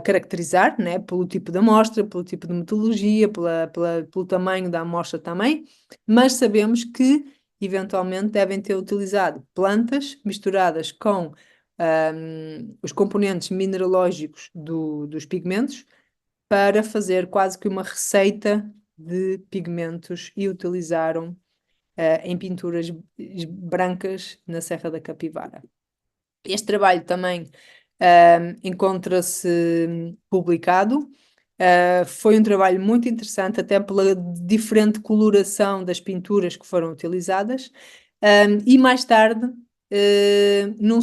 Speaker 1: caracterizar, né, pelo tipo de amostra, pelo tipo de metodologia, pelo tamanho da amostra também, mas sabemos que eventualmente devem ter utilizado plantas misturadas com os componentes mineralógicos dos pigmentos para fazer quase que uma receita de pigmentos, e utilizaram em pinturas brancas na Serra da Capivara. Este trabalho também encontra-se publicado. Foi um trabalho muito interessante, até pela diferente coloração das pinturas que foram utilizadas. E mais tarde, numa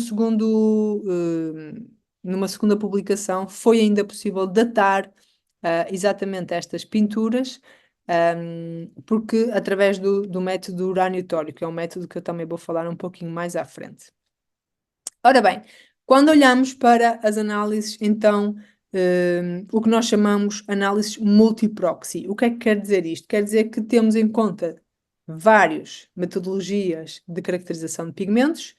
Speaker 1: segunda publicação, foi ainda possível datar exatamente estas pinturas porque através do método urânio-tório, que é um método que eu também vou falar um pouquinho mais à frente. Ora bem, quando olhamos para as análises, então, o que nós chamamos análises multiproxy. O que é que quer dizer isto? Quer dizer que temos em conta várias metodologias de caracterização de pigmentos,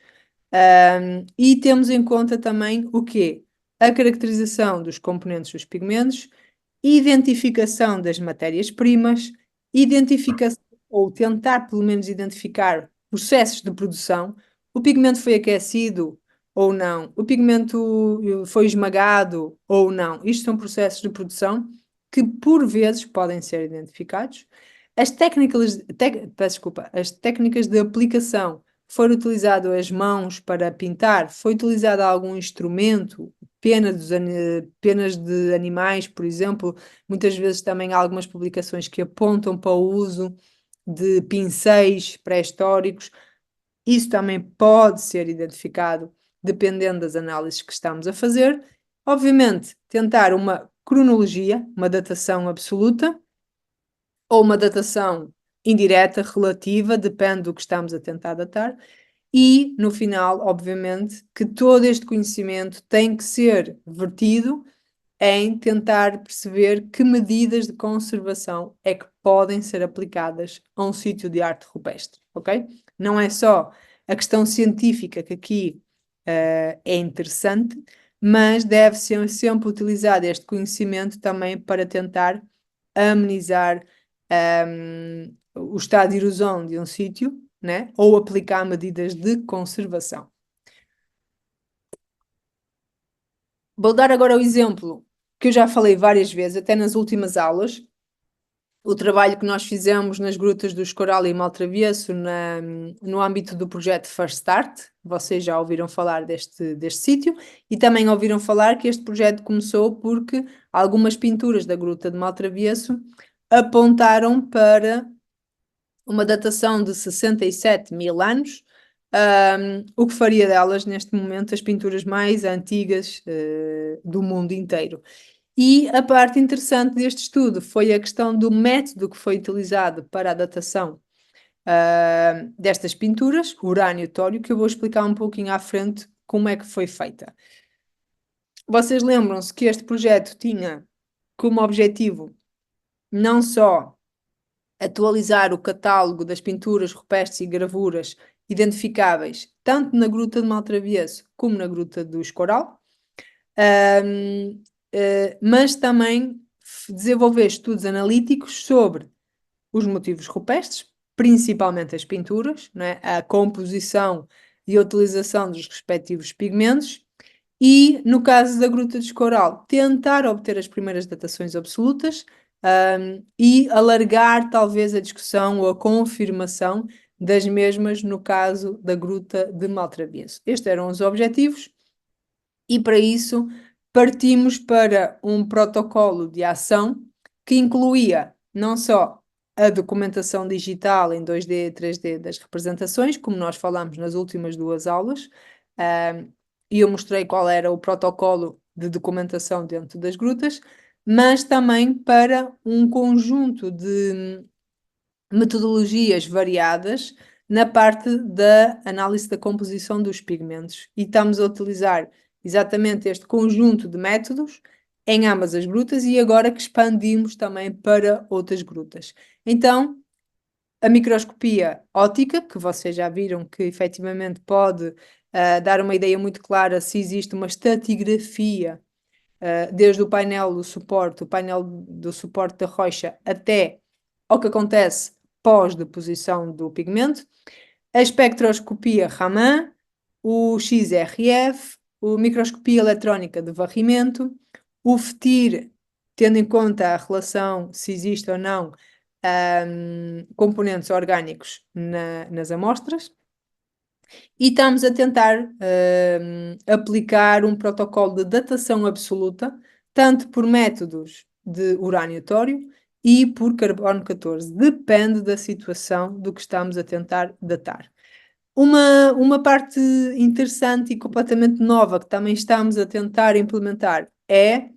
Speaker 1: e temos em conta também o quê? A caracterização dos componentes dos pigmentos, identificação das matérias-primas, identificação, ou tentar pelo menos identificar processos de produção. O pigmento foi aquecido ou não? O pigmento foi esmagado ou não? Isto são processos de produção que por vezes podem ser identificados. Peço desculpa, as técnicas de aplicação, foram utilizadas as mãos para pintar, foi utilizado algum instrumento, penas de animais, por exemplo. Muitas vezes também há algumas publicações que apontam para o uso de pincéis pré-históricos. Isso também pode ser identificado dependendo das análises que estamos a fazer. Obviamente, tentar uma cronologia, uma datação absoluta ou uma datação indireta, relativa, depende do que estamos a tentar datar. E, no final, obviamente, que todo este conhecimento tem que ser vertido em tentar perceber que medidas de conservação é que podem ser aplicadas a um sítio de arte rupestre, ok? Não é só a questão científica que aqui é interessante, mas deve ser sempre utilizado este conhecimento também para tentar amenizar o estado de erosão de um sítio, né? Ou aplicar medidas de conservação. Vou dar agora o exemplo que eu já falei várias vezes, até nas últimas aulas, o trabalho que nós fizemos nas grutas do Escoral e Maltravieso no âmbito do projeto First Start. Vocês já ouviram falar deste sítio e também ouviram falar que este projeto começou porque algumas pinturas da gruta de Maltravieso apontaram para uma datação de 67 mil anos, o que faria delas, neste momento, as pinturas mais antigas do mundo inteiro. E a parte interessante deste estudo foi a questão do método que foi utilizado para a datação destas pinturas, urânio-tório, que eu vou explicar um pouquinho à frente como é que foi feita. Vocês lembram-se que este projeto tinha como objetivo não só atualizar o catálogo das pinturas rupestres e gravuras identificáveis tanto na Gruta de Maltravieso como na Gruta do Escoral, mas também desenvolver estudos analíticos sobre os motivos rupestres, principalmente as pinturas, não é? A composição e a utilização dos respectivos pigmentos. E, no caso da Gruta do Escoral, tentar obter as primeiras datações absolutas, e alargar talvez a discussão ou a confirmação das mesmas no caso da Gruta de Maltravieso. Estes eram os objetivos e para isso partimos para um protocolo de ação que incluía não só a documentação digital em 2D e 3D das representações, como nós falámos nas últimas duas aulas, e eu mostrei qual era o protocolo de documentação dentro das grutas, mas também para um conjunto de metodologias variadas na parte da análise da composição dos pigmentos. E estamos a utilizar exatamente este conjunto de métodos em ambas as grutas e agora que expandimos também para outras grutas. Então, a microscopia óptica, que vocês já viram que efetivamente pode dar uma ideia muito clara se existe uma estratigrafia desde o painel do suporte da rocha, até ao que acontece pós-deposição do pigmento, a espectroscopia Raman, o XRF, a microscopia eletrónica de varrimento, o FTIR, tendo em conta a relação, se existe ou não, componentes orgânicos nas amostras, e estamos a tentar aplicar um protocolo de datação absoluta, tanto por métodos de urânio-tório e por carbono 14. Depende da situação do que estamos a tentar datar. Uma parte interessante e completamente nova que também estamos a tentar implementar é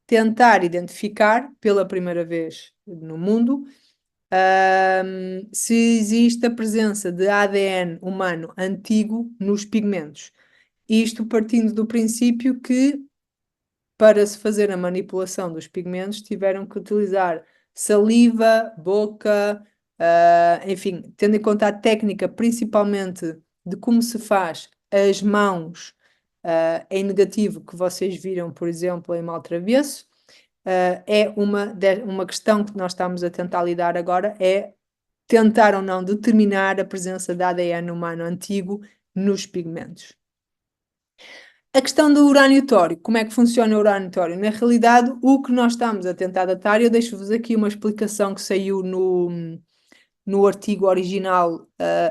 Speaker 1: tentar identificar pela primeira vez no mundo se existe a presença de ADN humano antigo nos pigmentos. Isto partindo do princípio que, para se fazer a manipulação dos pigmentos, tiveram que utilizar saliva, boca, enfim, tendo em conta a técnica, principalmente de como se faz as mãos, em negativo, que vocês viram, por exemplo, em Maltravesso. É uma questão que nós estamos a tentar lidar agora, é tentar ou não determinar a presença de ADN humano antigo nos pigmentos. A questão do urânio-tório, como é que funciona o urânio-tório? Na realidade, o que nós estamos a tentar datar, eu deixo-vos aqui uma explicação que saiu no artigo original,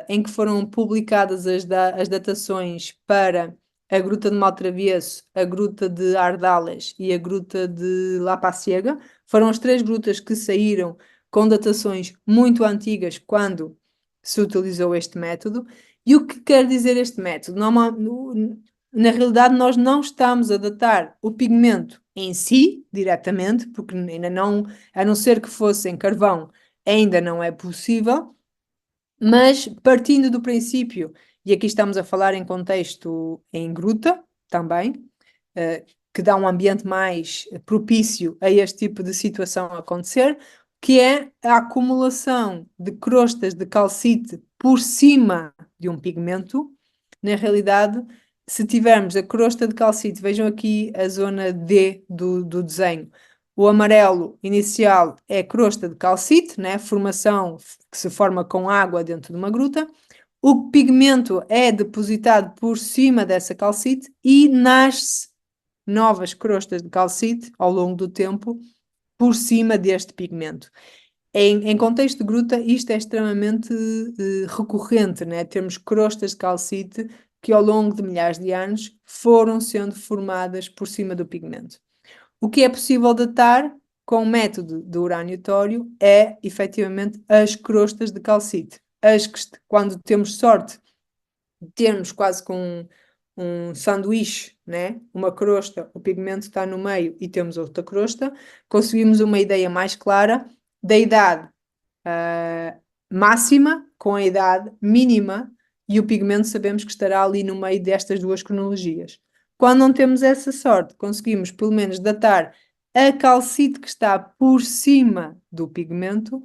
Speaker 1: em que foram publicadas as datações para a Gruta de Maltravesso, a Gruta de Ardales e a Gruta de La Paciega. Foram as três grutas que saíram com datações muito antigas quando se utilizou este método. E o que quer dizer este método? Na realidade, nós não estamos a datar o pigmento em si, diretamente, porque ainda não, a não ser que fosse em carvão, ainda não é possível, mas partindo do princípio, e aqui estamos a falar em contexto em gruta também, que dá um ambiente mais propício a este tipo de situação acontecer, que é a acumulação de crostas de calcite por cima de um pigmento. Na realidade, se tivermos a crosta de calcite, vejam aqui a zona D do desenho. O amarelo inicial é crosta de calcite, né? Formação que se forma com água dentro de uma gruta. O pigmento é depositado por cima dessa calcite e nasce novas crostas de calcite ao longo do tempo por cima deste pigmento. Em contexto de gruta, isto é extremamente recorrente, né? Temos crostas de calcite que ao longo de milhares de anos foram sendo formadas por cima do pigmento. O que é possível datar com o método do urânio-tório é, efetivamente, as crostas de calcite. Quando temos sorte de termos quase com um sanduíche, né? Uma crosta, o pigmento está no meio e temos outra crosta, conseguimos uma ideia mais clara da idade máxima com a idade mínima e o pigmento sabemos que estará ali no meio destas duas cronologias. Quando não temos essa sorte, conseguimos pelo menos datar a calcite que está por cima do pigmento,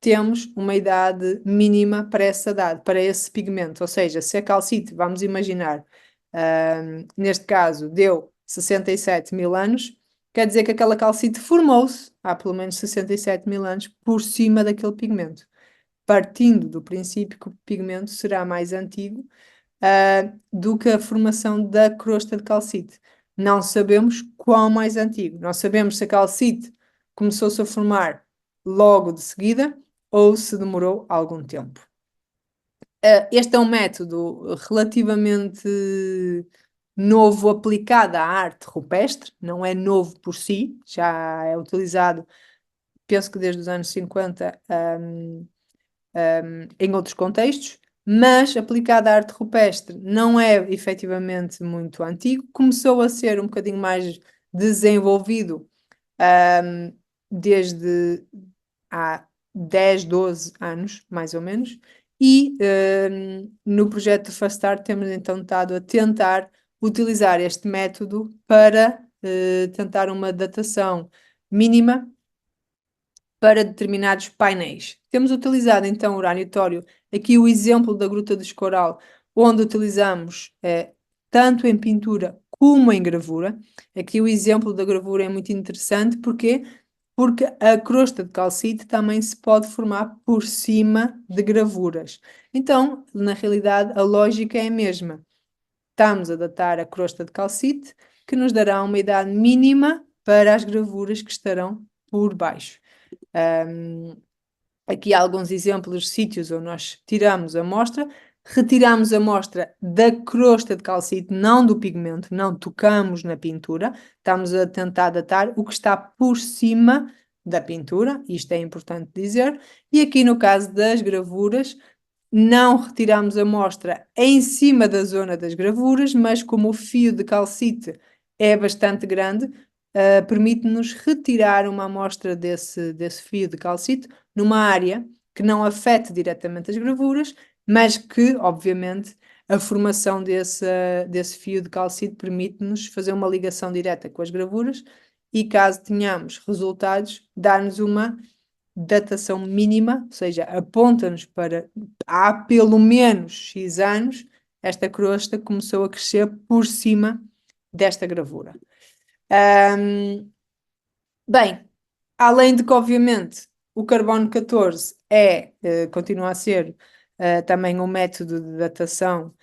Speaker 1: temos uma idade mínima para essa idade, para esse pigmento. Ou seja, se a calcite, vamos imaginar, neste caso, deu 67 mil anos, quer dizer que aquela calcite formou-se há pelo menos 67 mil anos por cima daquele pigmento, partindo do princípio que o pigmento será mais antigo, do que a formação da crosta de calcite. Não sabemos quão mais antigo. Não sabemos se a calcite começou-se a formar logo de seguida ou se demorou algum tempo. Este é um método relativamente novo aplicado à arte rupestre, não é novo por si, já é utilizado, penso que desde os anos 50, em outros contextos, mas aplicado à arte rupestre não é efetivamente muito antigo, começou a ser um bocadinho mais desenvolvido, desde há 10, 12 anos, mais ou menos, e no projeto de Fast Start temos então estado a tentar utilizar este método para tentar uma datação mínima para determinados painéis. Temos utilizado então o urânio-tório, aqui o exemplo da Gruta do Escoral, onde utilizamos tanto em pintura como em gravura. Aqui o exemplo da gravura é muito interessante, porquê? Porque a crosta de calcite também se pode formar por cima de gravuras. Então, na realidade, a lógica é a mesma. Estamos a datar a crosta de calcite, que nos dará uma idade mínima para as gravuras que estarão por baixo. Aqui há alguns exemplos de sítios onde nós tiramos a amostra, retiramos a amostra da crosta de calcite, não do pigmento, não tocamos na pintura, estamos a tentar datar o que está por cima da pintura, isto é importante dizer, e aqui no caso das gravuras, não retiramos a amostra em cima da zona das gravuras, mas como o fio de calcite é bastante grande, permite-nos retirar uma amostra desse fio de calcito numa área que não afete diretamente as gravuras, mas que, obviamente, a formação desse fio de calcito permite-nos fazer uma ligação direta com as gravuras e, caso tenhamos resultados, dar-nos uma datação mínima, ou seja, aponta-nos para há pelo menos X anos esta crosta começou a crescer por cima desta gravura. Bem, além de que, obviamente, o carbono 14 continua a ser também um método de datação,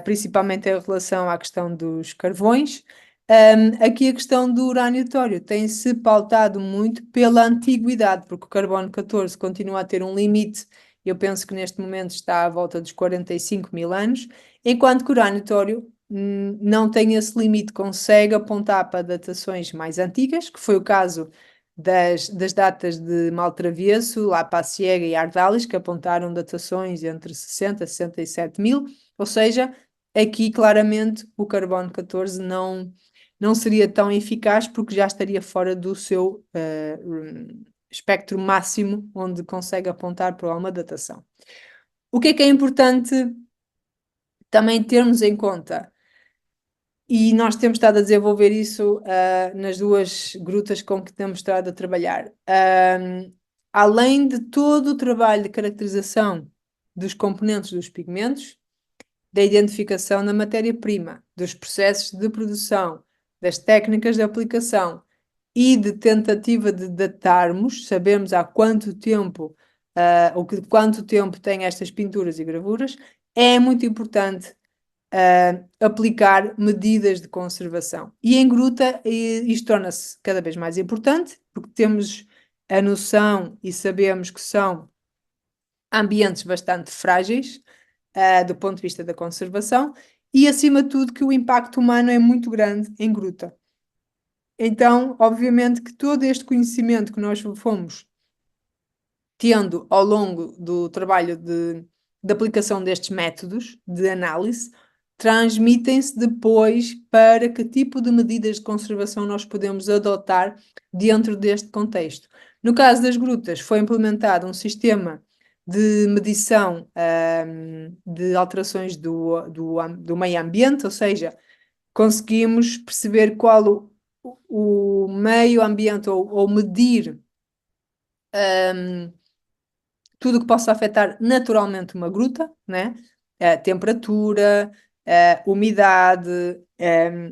Speaker 1: principalmente em relação à questão dos carvões. Aqui a questão do urânio-tório tem-se pautado muito pela antiguidade, porque o carbono 14 continua a ter um limite, eu penso que neste momento está à volta dos 45 mil anos, enquanto que o urânio-tório não tem esse limite, consegue apontar para datações mais antigas, que foi o caso das datas de Maltravesso, Lapaciega e Ardalis, que apontaram datações entre 60 e 67 mil, ou seja, aqui claramente o carbono 14 não seria tão eficaz porque já estaria fora do seu espectro máximo onde consegue apontar para uma datação. O que é importante também termos em conta? E nós temos estado a desenvolver isso nas duas grutas com que temos estado a trabalhar. Além de todo o trabalho de caracterização dos componentes dos pigmentos, da identificação da matéria-prima, dos processos de produção, das técnicas de aplicação e de tentativa de datarmos, sabermos há quanto tempo, quanto tempo têm estas pinturas e gravuras, é muito importante aplicar medidas de conservação. E em gruta isto torna-se cada vez mais importante, porque temos a noção e sabemos que são ambientes bastante frágeis, do ponto de vista da conservação, e acima de tudo que o impacto humano é muito grande em gruta. Então, obviamente que todo este conhecimento que nós fomos tendo ao longo do trabalho de aplicação destes métodos de análise, transmitem-se depois para que tipo de medidas de conservação nós podemos adotar dentro deste contexto. No caso das grutas, foi implementado um sistema de medição de alterações do meio ambiente, ou seja, conseguimos perceber qual o meio ambiente ou medir tudo que possa afetar naturalmente uma gruta, né? Temperatura, umidade,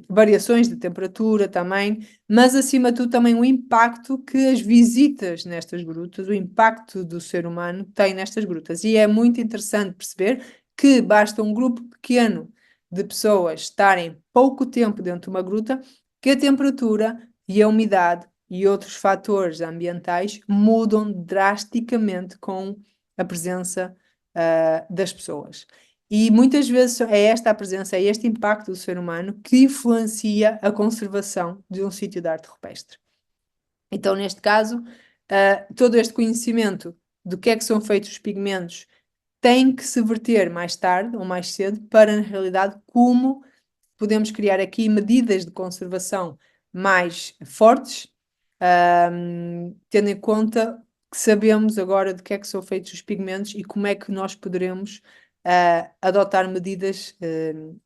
Speaker 1: variações de temperatura também, mas acima de tudo também o impacto que as visitas nestas grutas, o impacto do ser humano tem nestas grutas. E é muito interessante perceber que basta um grupo pequeno de pessoas estarem pouco tempo dentro de uma gruta, que a temperatura e a umidade e outros fatores ambientais mudam drasticamente com a presença das pessoas. E muitas vezes é esta a presença, é este impacto do ser humano que influencia a conservação de um sítio de arte rupestre. Então, neste caso, todo este conhecimento do que é que são feitos os pigmentos tem que se verter mais tarde ou mais cedo para, na realidade, como podemos criar aqui medidas de conservação mais fortes, tendo em conta que sabemos agora de que é que são feitos os pigmentos e como é que nós poderemos adotar medidas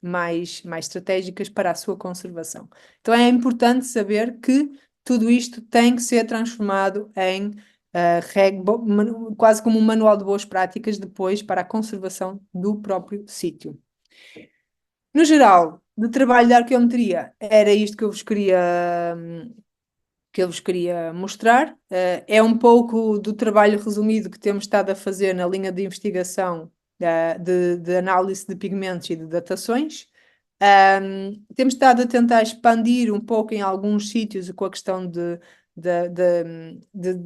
Speaker 1: mais estratégicas para a sua conservação. Então é importante saber que tudo isto tem que ser transformado em quase como um manual de boas práticas depois para a conservação do próprio sítio. No geral, de trabalho de arqueometria, era isto que eu vos queria mostrar. É um pouco do trabalho resumido que temos estado a fazer na linha de investigação de análise de pigmentos e de datações. Temos estado a tentar expandir um pouco em alguns sítios com a questão de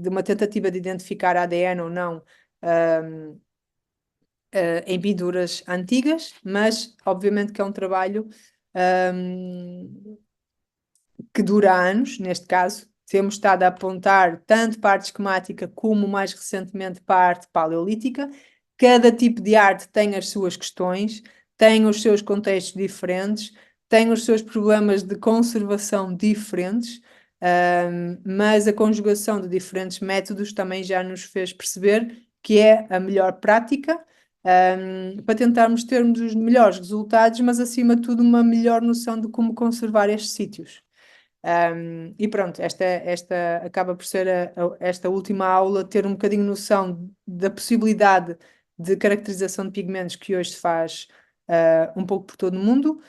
Speaker 1: uma tentativa de identificar ADN ou não em pinturas antigas, mas obviamente que é um trabalho que dura anos, neste caso. Temos estado a apontar tanto para a arte esquemática como mais recentemente para a arte paleolítica. Cada tipo de arte tem as suas questões, tem os seus contextos diferentes, tem os seus problemas de conservação diferentes. Mas a conjugação de diferentes métodos também já nos fez perceber que é a melhor prática, para tentarmos termos os melhores resultados, mas acima de tudo uma melhor noção de como conservar estes sítios. E pronto, esta acaba por ser esta última aula, ter um bocadinho noção da possibilidade de caracterização de pigmentos que hoje se faz um pouco por todo o mundo.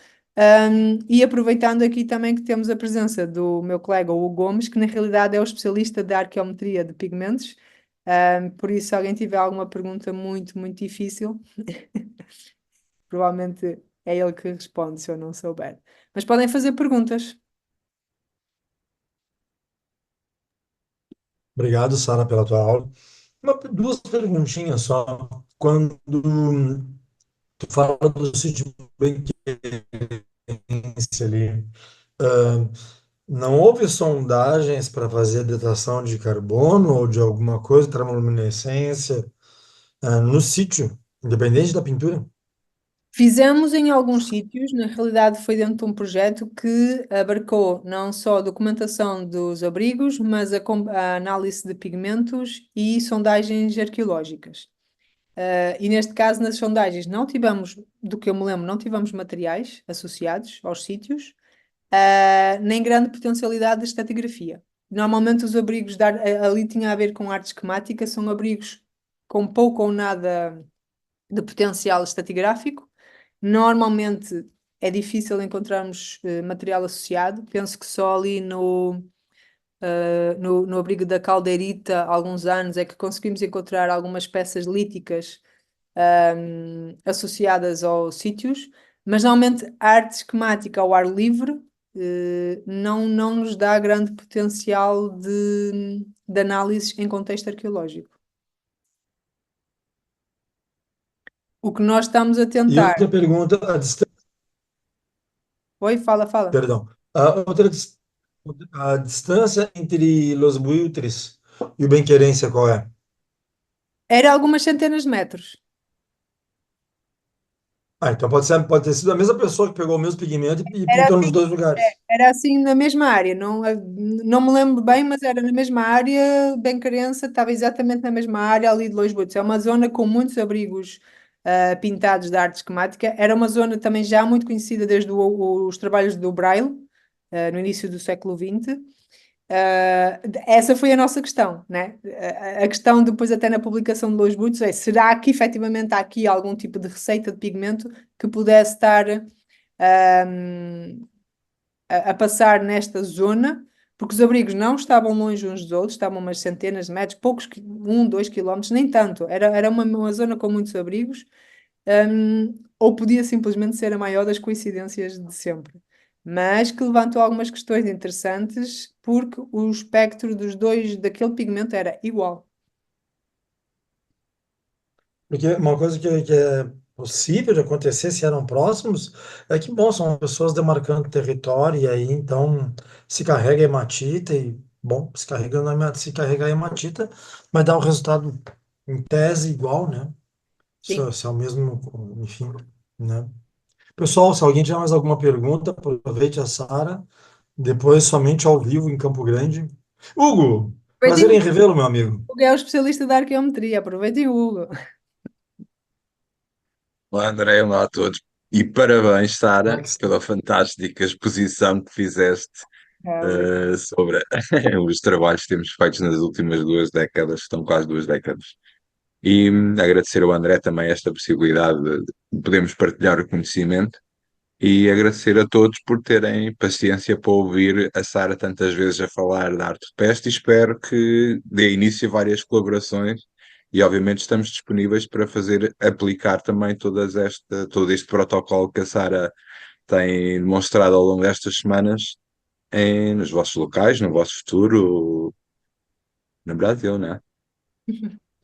Speaker 1: E aproveitando aqui também que temos a presença do meu colega Hugo Gomes, que na realidade é o especialista da arqueometria de pigmentos. Por isso, se alguém tiver alguma pergunta muito difícil, provavelmente é ele que responde se eu não souber. Mas podem fazer perguntas.
Speaker 2: Obrigado, Sara, pela tua aula. Duas perguntinhas só. Quando tu fala do sítio Benquense ali, ah, não houve sondagens para fazer datação de carbono ou de alguma coisa, termoluminescência, no sítio, independente da pintura?
Speaker 1: Fizemos em alguns sítios, na realidade foi dentro de um projeto que abarcou não só a documentação dos abrigos, mas a análise de pigmentos e sondagens arqueológicas. E neste caso, nas sondagens, não tivemos, do que eu me lembro, não tivemos materiais associados aos sítios, nem grande potencialidade de estratigrafia. Normalmente os abrigos ali tinha a ver com arte esquemática, são abrigos com pouco ou nada de potencial estratigráfico. Normalmente é difícil encontrarmos material associado. Penso que só ali no abrigo da Caldeirita, há alguns anos, é que conseguimos encontrar algumas peças líticas associadas aos sítios, mas normalmente a arte esquemática ao ar livre não nos dá grande potencial de análise em contexto arqueológico. O que nós estamos a
Speaker 2: E
Speaker 1: tentar.
Speaker 2: outra pergunta,
Speaker 1: Oi, fala.
Speaker 2: perdão, a distância entre Los Buitres e o Benquerência qual é?
Speaker 1: Era algumas centenas de metros.
Speaker 2: Então pode ter sido a mesma pessoa que pegou o mesmo pigmento e
Speaker 1: Era
Speaker 2: pintou
Speaker 1: assim,
Speaker 2: nos dois lugares.
Speaker 1: era assim na mesma área, não me lembro bem, mas era na mesma área, Bencarença estava exatamente na mesma área ali de Lois Botos. É uma zona com muitos abrigos pintados de arte esquemática. Era uma zona também já muito conhecida desde os trabalhos do Braille, no início do século XX. Essa foi a nossa questão, né? A questão depois até na publicação de Lois Botos é, será que efetivamente há aqui algum tipo de receita de pigmento que pudesse estar a passar nesta zona, porque os abrigos não estavam longe uns dos outros, estavam umas centenas de metros, poucos, 1, 2 quilómetros, nem tanto. Era uma zona com muitos abrigos, ou podia simplesmente ser a maior das coincidências de sempre. Mas que levantou algumas questões interessantes, porque o espectro dos dois, daquele pigmento, era igual.
Speaker 2: Porque uma coisa que é possível de acontecer se eram próximos é que, bom, são pessoas demarcando território e aí então se carrega a hematita e, bom, se carrega a hematita, vai dar um resultado em tese igual, né?
Speaker 1: Sim.
Speaker 2: Se é o mesmo, enfim, né? Pessoal, se alguém tiver mais alguma pergunta, aproveite a Sara, depois somente ao vivo em Campo Grande. Hugo, prazer em
Speaker 1: Aproveitem
Speaker 2: revê-lo, meu amigo.
Speaker 1: o Hugo é o especialista da arqueometria, aproveitem o Hugo.
Speaker 3: Olá, André, olá a todos. E parabéns,
Speaker 2: Claro
Speaker 3: Sara,
Speaker 2: que sim.
Speaker 3: pela fantástica exposição que fizeste
Speaker 1: Obrigada.
Speaker 3: sobre os trabalhos que temos feitos nas últimas 2 décadas, estão quase 2 décadas. E agradecer ao André também esta possibilidade de podermos partilhar o conhecimento e agradecer a todos por terem paciência para ouvir a Sara tantas vezes a falar da arte de peste e espero que dê início a várias colaborações e obviamente estamos disponíveis para fazer aplicar também todo este protocolo que a Sara tem demonstrado ao longo destas semanas nos vossos locais, no vosso futuro, no Brasil, né?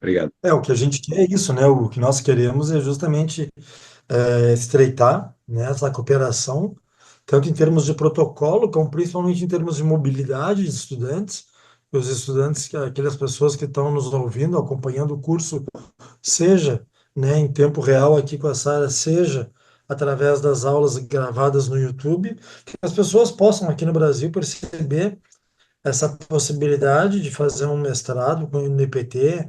Speaker 3: Obrigado.
Speaker 2: O que a gente quer é isso, né? O que nós queremos é justamente estreitar, né, essa cooperação, tanto em termos de protocolo, como principalmente em termos de mobilidade de estudantes. Os estudantes, aquelas pessoas que estão nos ouvindo, acompanhando o curso, seja, né, em tempo real aqui com a Sara, seja através das aulas gravadas no YouTube, que as pessoas possam aqui no Brasil perceber essa possibilidade de fazer um mestrado no IPT.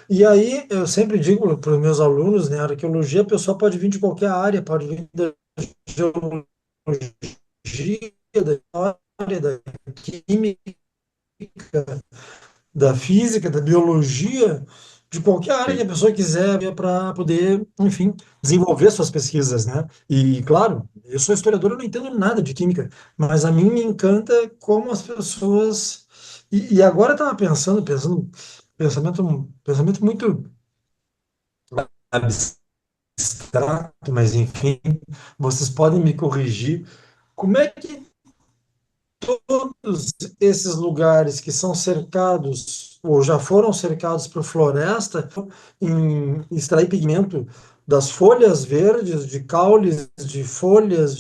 Speaker 2: E aí eu sempre digo para os meus alunos, né, arqueologia, a pessoa pode vir de qualquer área, pode vir da geologia, da história, da química, da física, da biologia, de qualquer área que
Speaker 3: Sim.
Speaker 2: a pessoa quiser para poder, enfim, desenvolver suas pesquisas, né? E, claro, eu sou historiador, eu não entendo nada de química, mas a mim me encanta como as pessoas... E agora eu estava pensamento muito abstrato, mas enfim, vocês podem me corrigir. Como é que todos esses lugares que são cercados ou já foram cercados por floresta em extrair pigmento das folhas verdes, de caules, de folhas,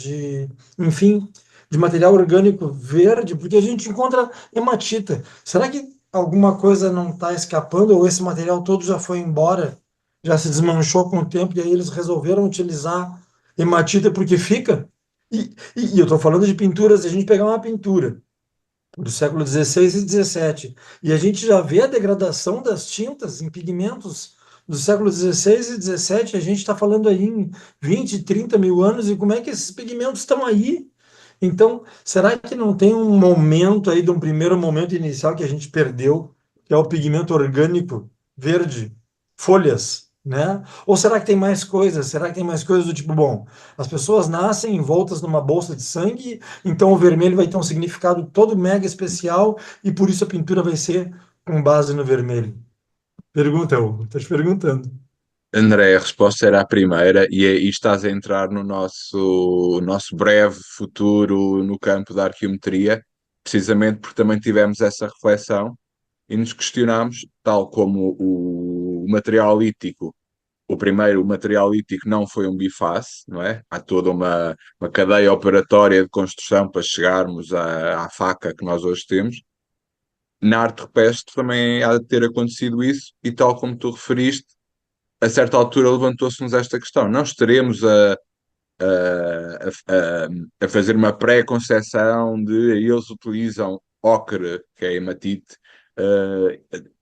Speaker 2: enfim, de material orgânico verde, porque a gente encontra hematita. Será que alguma coisa não está escapando ou esse material todo já foi embora, já se desmanchou com o tempo e aí eles resolveram utilizar hematita porque fica? E eu estou falando de pinturas, a gente pegar uma pintura do século XVI e XVII, e a gente já vê a degradação das tintas em pigmentos do século XVI e XVII, a gente está falando aí em 20, 30 mil anos, e como é que esses pigmentos estão aí? Então, será que não tem um momento aí, de um primeiro momento inicial que a gente perdeu, que é o pigmento orgânico verde, folhas, né? Ou será que tem mais coisas? Será que tem mais coisas do tipo, bom, as pessoas nascem envoltas numa bolsa de sangue, então o vermelho vai ter um significado todo mega especial e por isso a pintura vai ser com base no vermelho? Pergunta, Hugo, estou te perguntando.
Speaker 3: André, a resposta era a primeira, e estás a entrar no nosso breve futuro no campo da arqueometria, precisamente porque também tivemos essa reflexão e nos questionámos, tal como o material lítico, o primeiro, o material lítico não foi um biface, não é? Há toda uma cadeia operatória de construção para chegarmos à faca que nós hoje temos. Na arte rupestre também há de ter acontecido isso, e tal como tu referiste, a certa altura levantou-se-nos esta questão. Não estaremos a fazer uma pré-conceção de eles utilizam ocre, que é hematite.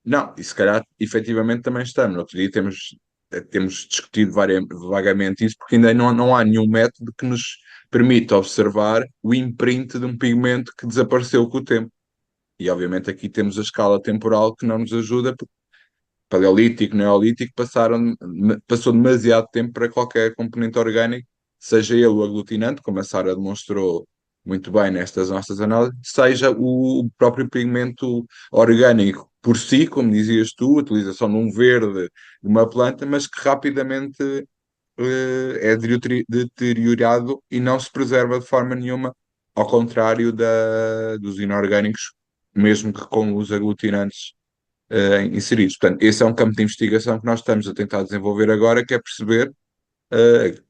Speaker 3: Não, e se calhar efetivamente também estamos. No outro dia temos discutido vagamente isso, porque ainda não há nenhum método que nos permita observar o imprint de um pigmento que desapareceu com o tempo. E obviamente aqui temos a escala temporal que não nos ajuda, paleolítico, neolítico, passou demasiado tempo para qualquer componente orgânico, seja ele o aglutinante, como a Sara demonstrou muito bem nestas nossas análises, seja o próprio pigmento orgânico por si, como dizias tu, a utilização de um verde de uma planta, mas que rapidamente é deteriorado e não se preserva de forma nenhuma, ao contrário dos inorgânicos, mesmo que com os aglutinantes inseridos. Portanto, esse é um campo de investigação que nós estamos a tentar desenvolver agora, que é perceber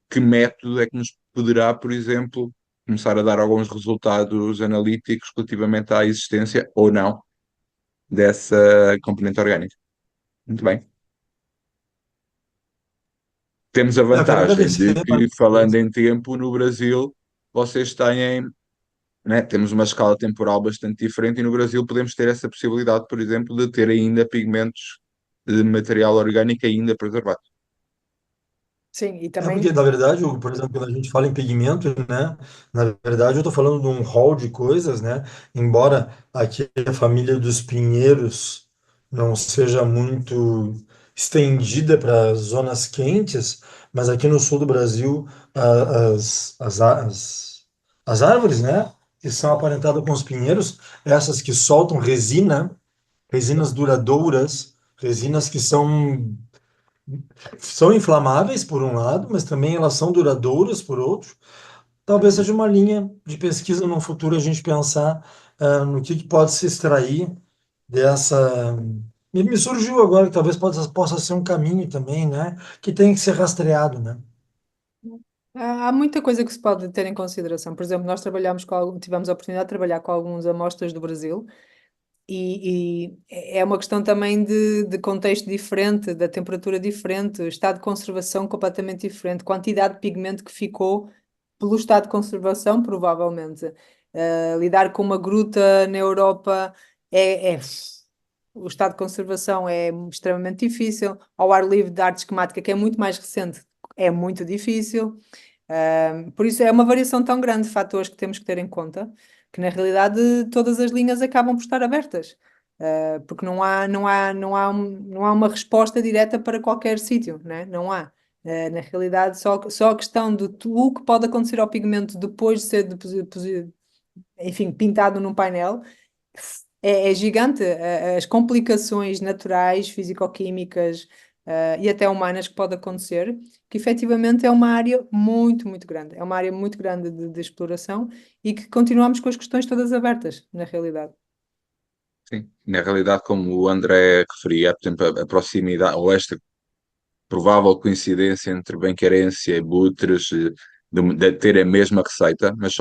Speaker 3: que método é que nos poderá, por exemplo, começar a dar alguns resultados analíticos relativamente à existência ou não dessa componente orgânica. Muito bem. Temos a
Speaker 2: Eu quero
Speaker 3: vantagem
Speaker 2: agradecer.
Speaker 3: de que, falando em tempo, no Brasil, vocês têm, né, temos uma escala temporal bastante diferente, e no Brasil podemos ter essa possibilidade, por exemplo, de ter ainda pigmentos de material orgânico ainda preservados.
Speaker 1: Sim, e
Speaker 2: É porque,
Speaker 1: também,
Speaker 2: na verdade, Hugo, por exemplo, quando a gente fala em pigmento, né, na verdade eu estou falando de um rol de coisas, né, embora aqui a família dos pinheiros não seja muito estendida para zonas quentes, mas aqui no sul do Brasil, as árvores, né, que são aparentadas com os pinheiros, essas que soltam resina, resinas duradouras, resinas que são inflamáveis, por um lado, mas também elas são duradouras, por outro. Talvez seja uma linha de pesquisa no futuro a gente pensar no que pode se extrair dessa. Me surgiu agora que talvez possa ser um caminho também, né? Que tem que ser rastreado, né?
Speaker 1: há muita coisa que se pode ter em consideração. Por exemplo, nós tivemos a oportunidade de trabalhar com algumas amostras do Brasil e é uma questão também de contexto diferente, da temperatura diferente, estado de conservação completamente diferente, quantidade de pigmento que ficou pelo estado de conservação, provavelmente. Lidar com uma gruta na Europa é, é- o estado de conservação é extremamente difícil. Ao ar livre de arte esquemática, que é muito mais recente, é muito difícil. Por isso é uma variação tão grande de fatores que temos que ter em conta, que na realidade todas as linhas acabam por estar abertas. Porque não há uma resposta direta para qualquer sítio, né? Não há. Na realidade, só a questão de o que pode acontecer ao pigmento depois de ser enfim, pintado num painel é gigante. As complicações naturais, físico-químicas, e até humanas que pode acontecer, que efetivamente é uma área muito, muito grande. É uma área muito grande de exploração e que continuamos com as questões todas abertas, na realidade.
Speaker 3: Sim. Na realidade, como o André referia, por exemplo, a proximidade, ou esta provável coincidência entre bem-querência e Butres, de ter a mesma receita, mas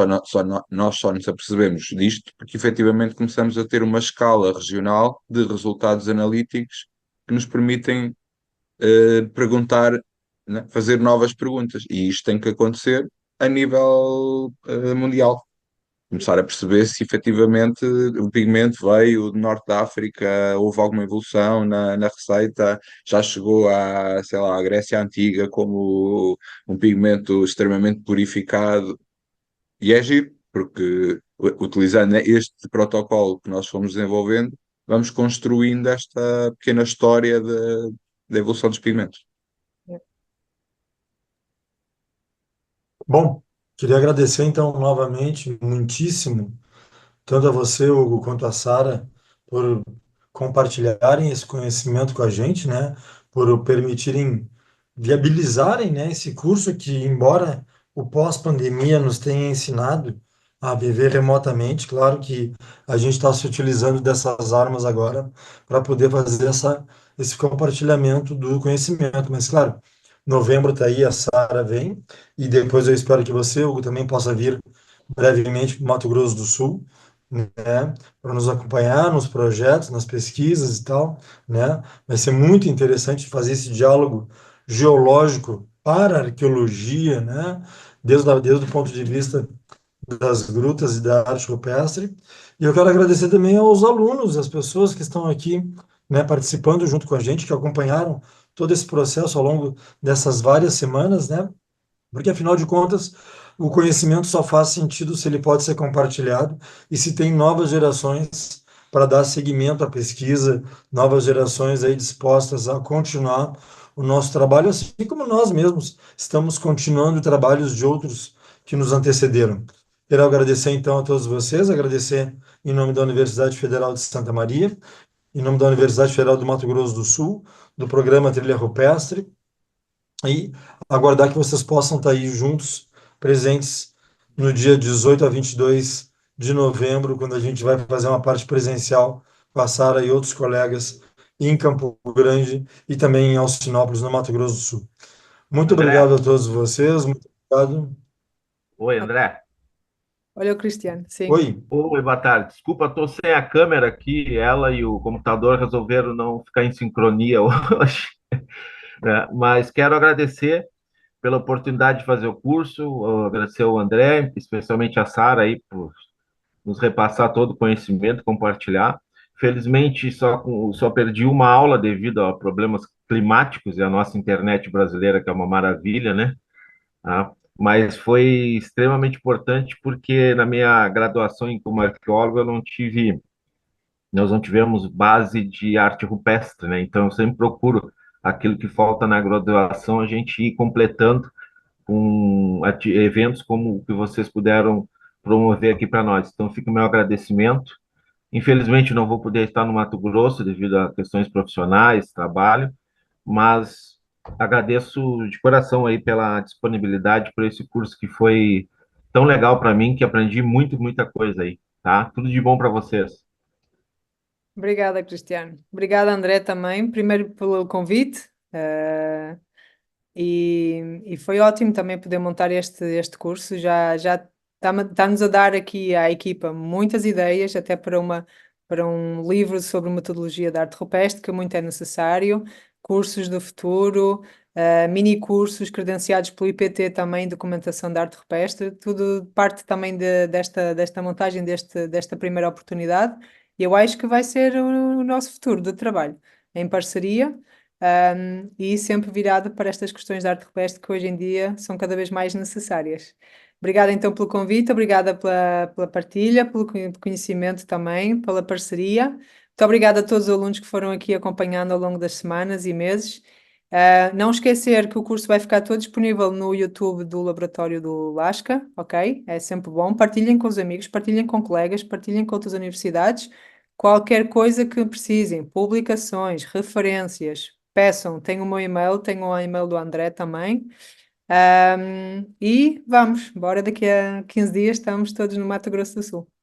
Speaker 3: nós só nos apercebemos disto porque efetivamente começamos a ter uma escala regional de resultados analíticos que nos permitem perguntar, né, fazer novas perguntas. E isto tem que acontecer a nível mundial. Começar a perceber se efetivamente o pigmento veio do norte da África, houve alguma evolução na receita, já chegou à, sei lá, à Grécia Antiga como um pigmento extremamente purificado. E é giro, porque utilizando este protocolo que nós fomos desenvolvendo, vamos construindo esta pequena história da evolução dos pigmentos.
Speaker 2: Bom, queria agradecer então novamente, muitíssimo, tanto a você, Hugo, quanto a Sara, por compartilharem esse conhecimento com a gente, né? Por permitirem viabilizarem, né, esse curso que, embora o pós-pandemia nos tenha ensinado a viver remotamente, claro que a gente está se utilizando dessas armas agora para poder fazer esse compartilhamento do conhecimento. Mas, claro, novembro está aí, a Sara vem, e depois eu espero que você, Hugo, também possa vir brevemente para o Mato Grosso do Sul, né, para nos acompanhar nos projetos, nas pesquisas e tal, né? Vai ser muito interessante fazer esse diálogo geológico para a arqueologia, né? Desde o ponto de vista das grutas e da arte rupestre. E eu quero agradecer também aos alunos, as pessoas que estão aqui, né, participando junto com a gente, que acompanharam todo esse processo ao longo dessas várias semanas, né? Porque, afinal de contas, o conhecimento só faz sentido se ele pode ser compartilhado e se tem novas gerações para dar seguimento à pesquisa, novas gerações aí dispostas a continuar o nosso trabalho, assim como nós mesmos estamos continuando trabalhos de outros que nos antecederam. Quero agradecer então a todos vocês, agradecer em nome da Universidade Federal de Santa Maria, em nome da Universidade Federal do Mato Grosso do Sul, do programa Trilha Rupestre, e aguardar que vocês possam estar aí juntos, presentes no dia 18 a 22 de novembro, quando a gente vai fazer uma parte presencial com a Sara e outros colegas em Campo Grande e também em Alcinópolis, no Mato Grosso do Sul. Muito
Speaker 4: André,
Speaker 2: obrigado a todos vocês, muito obrigado.
Speaker 4: oi, André.
Speaker 1: Olha o Cristiano, sim.
Speaker 2: Oi,
Speaker 4: Oi, boa tarde. Desculpa, estou sem a câmera aqui. Ela e o computador resolveram não ficar em sincronia hoje, né? Mas quero agradecer pela oportunidade de fazer o curso, agradecer ao André, especialmente a Sara aí por nos repassar todo o conhecimento, compartilhar. Felizmente, só perdi uma aula devido a problemas climáticos e a nossa internet brasileira, que é uma maravilha, né? Tá? Mas foi extremamente importante porque na minha graduação como arqueólogo nós não tivemos base de arte rupestre, né? Então eu sempre procuro aquilo que falta na graduação a gente ir completando com eventos como o que vocês puderam promover aqui para nós. Então fica o meu agradecimento. Infelizmente não vou poder estar no Mato Grosso devido a questões profissionais, trabalho, mas agradeço de coração aí pela disponibilidade por esse curso que foi tão legal para mim, que aprendi muita coisa aí, tá? Tudo de bom para vocês.
Speaker 1: Obrigada, Cristiano. Obrigada, André, também, primeiro pelo convite. E foi ótimo também poder montar este curso. Já está-nos a dar aqui à equipa muitas ideias, até para um livro sobre metodologia da arte rupestre, que muito é necessário, cursos do futuro, mini cursos credenciados pelo IPT também, documentação da arte rupestre, tudo parte também desta montagem desta primeira oportunidade. E eu acho que vai ser o nosso futuro do trabalho, em parceria, e sempre virado para estas questões de arte rupestre que hoje em dia são cada vez mais necessárias. Obrigada então pelo convite, obrigada pela partilha, pelo conhecimento também, pela parceria. Muito obrigada a todos os alunos que foram aqui acompanhando ao longo das semanas e meses. Não esquecer que o curso vai ficar todo disponível no YouTube do Laboratório do Lasca, ok? É sempre bom. Partilhem com os amigos, partilhem com colegas, partilhem com outras universidades. Qualquer coisa que precisem, publicações, referências, peçam. Tenho o meu e-mail, tenho o e-mail do André também. E vamos, bora daqui a 15 dias estamos todos no Mato Grosso do Sul.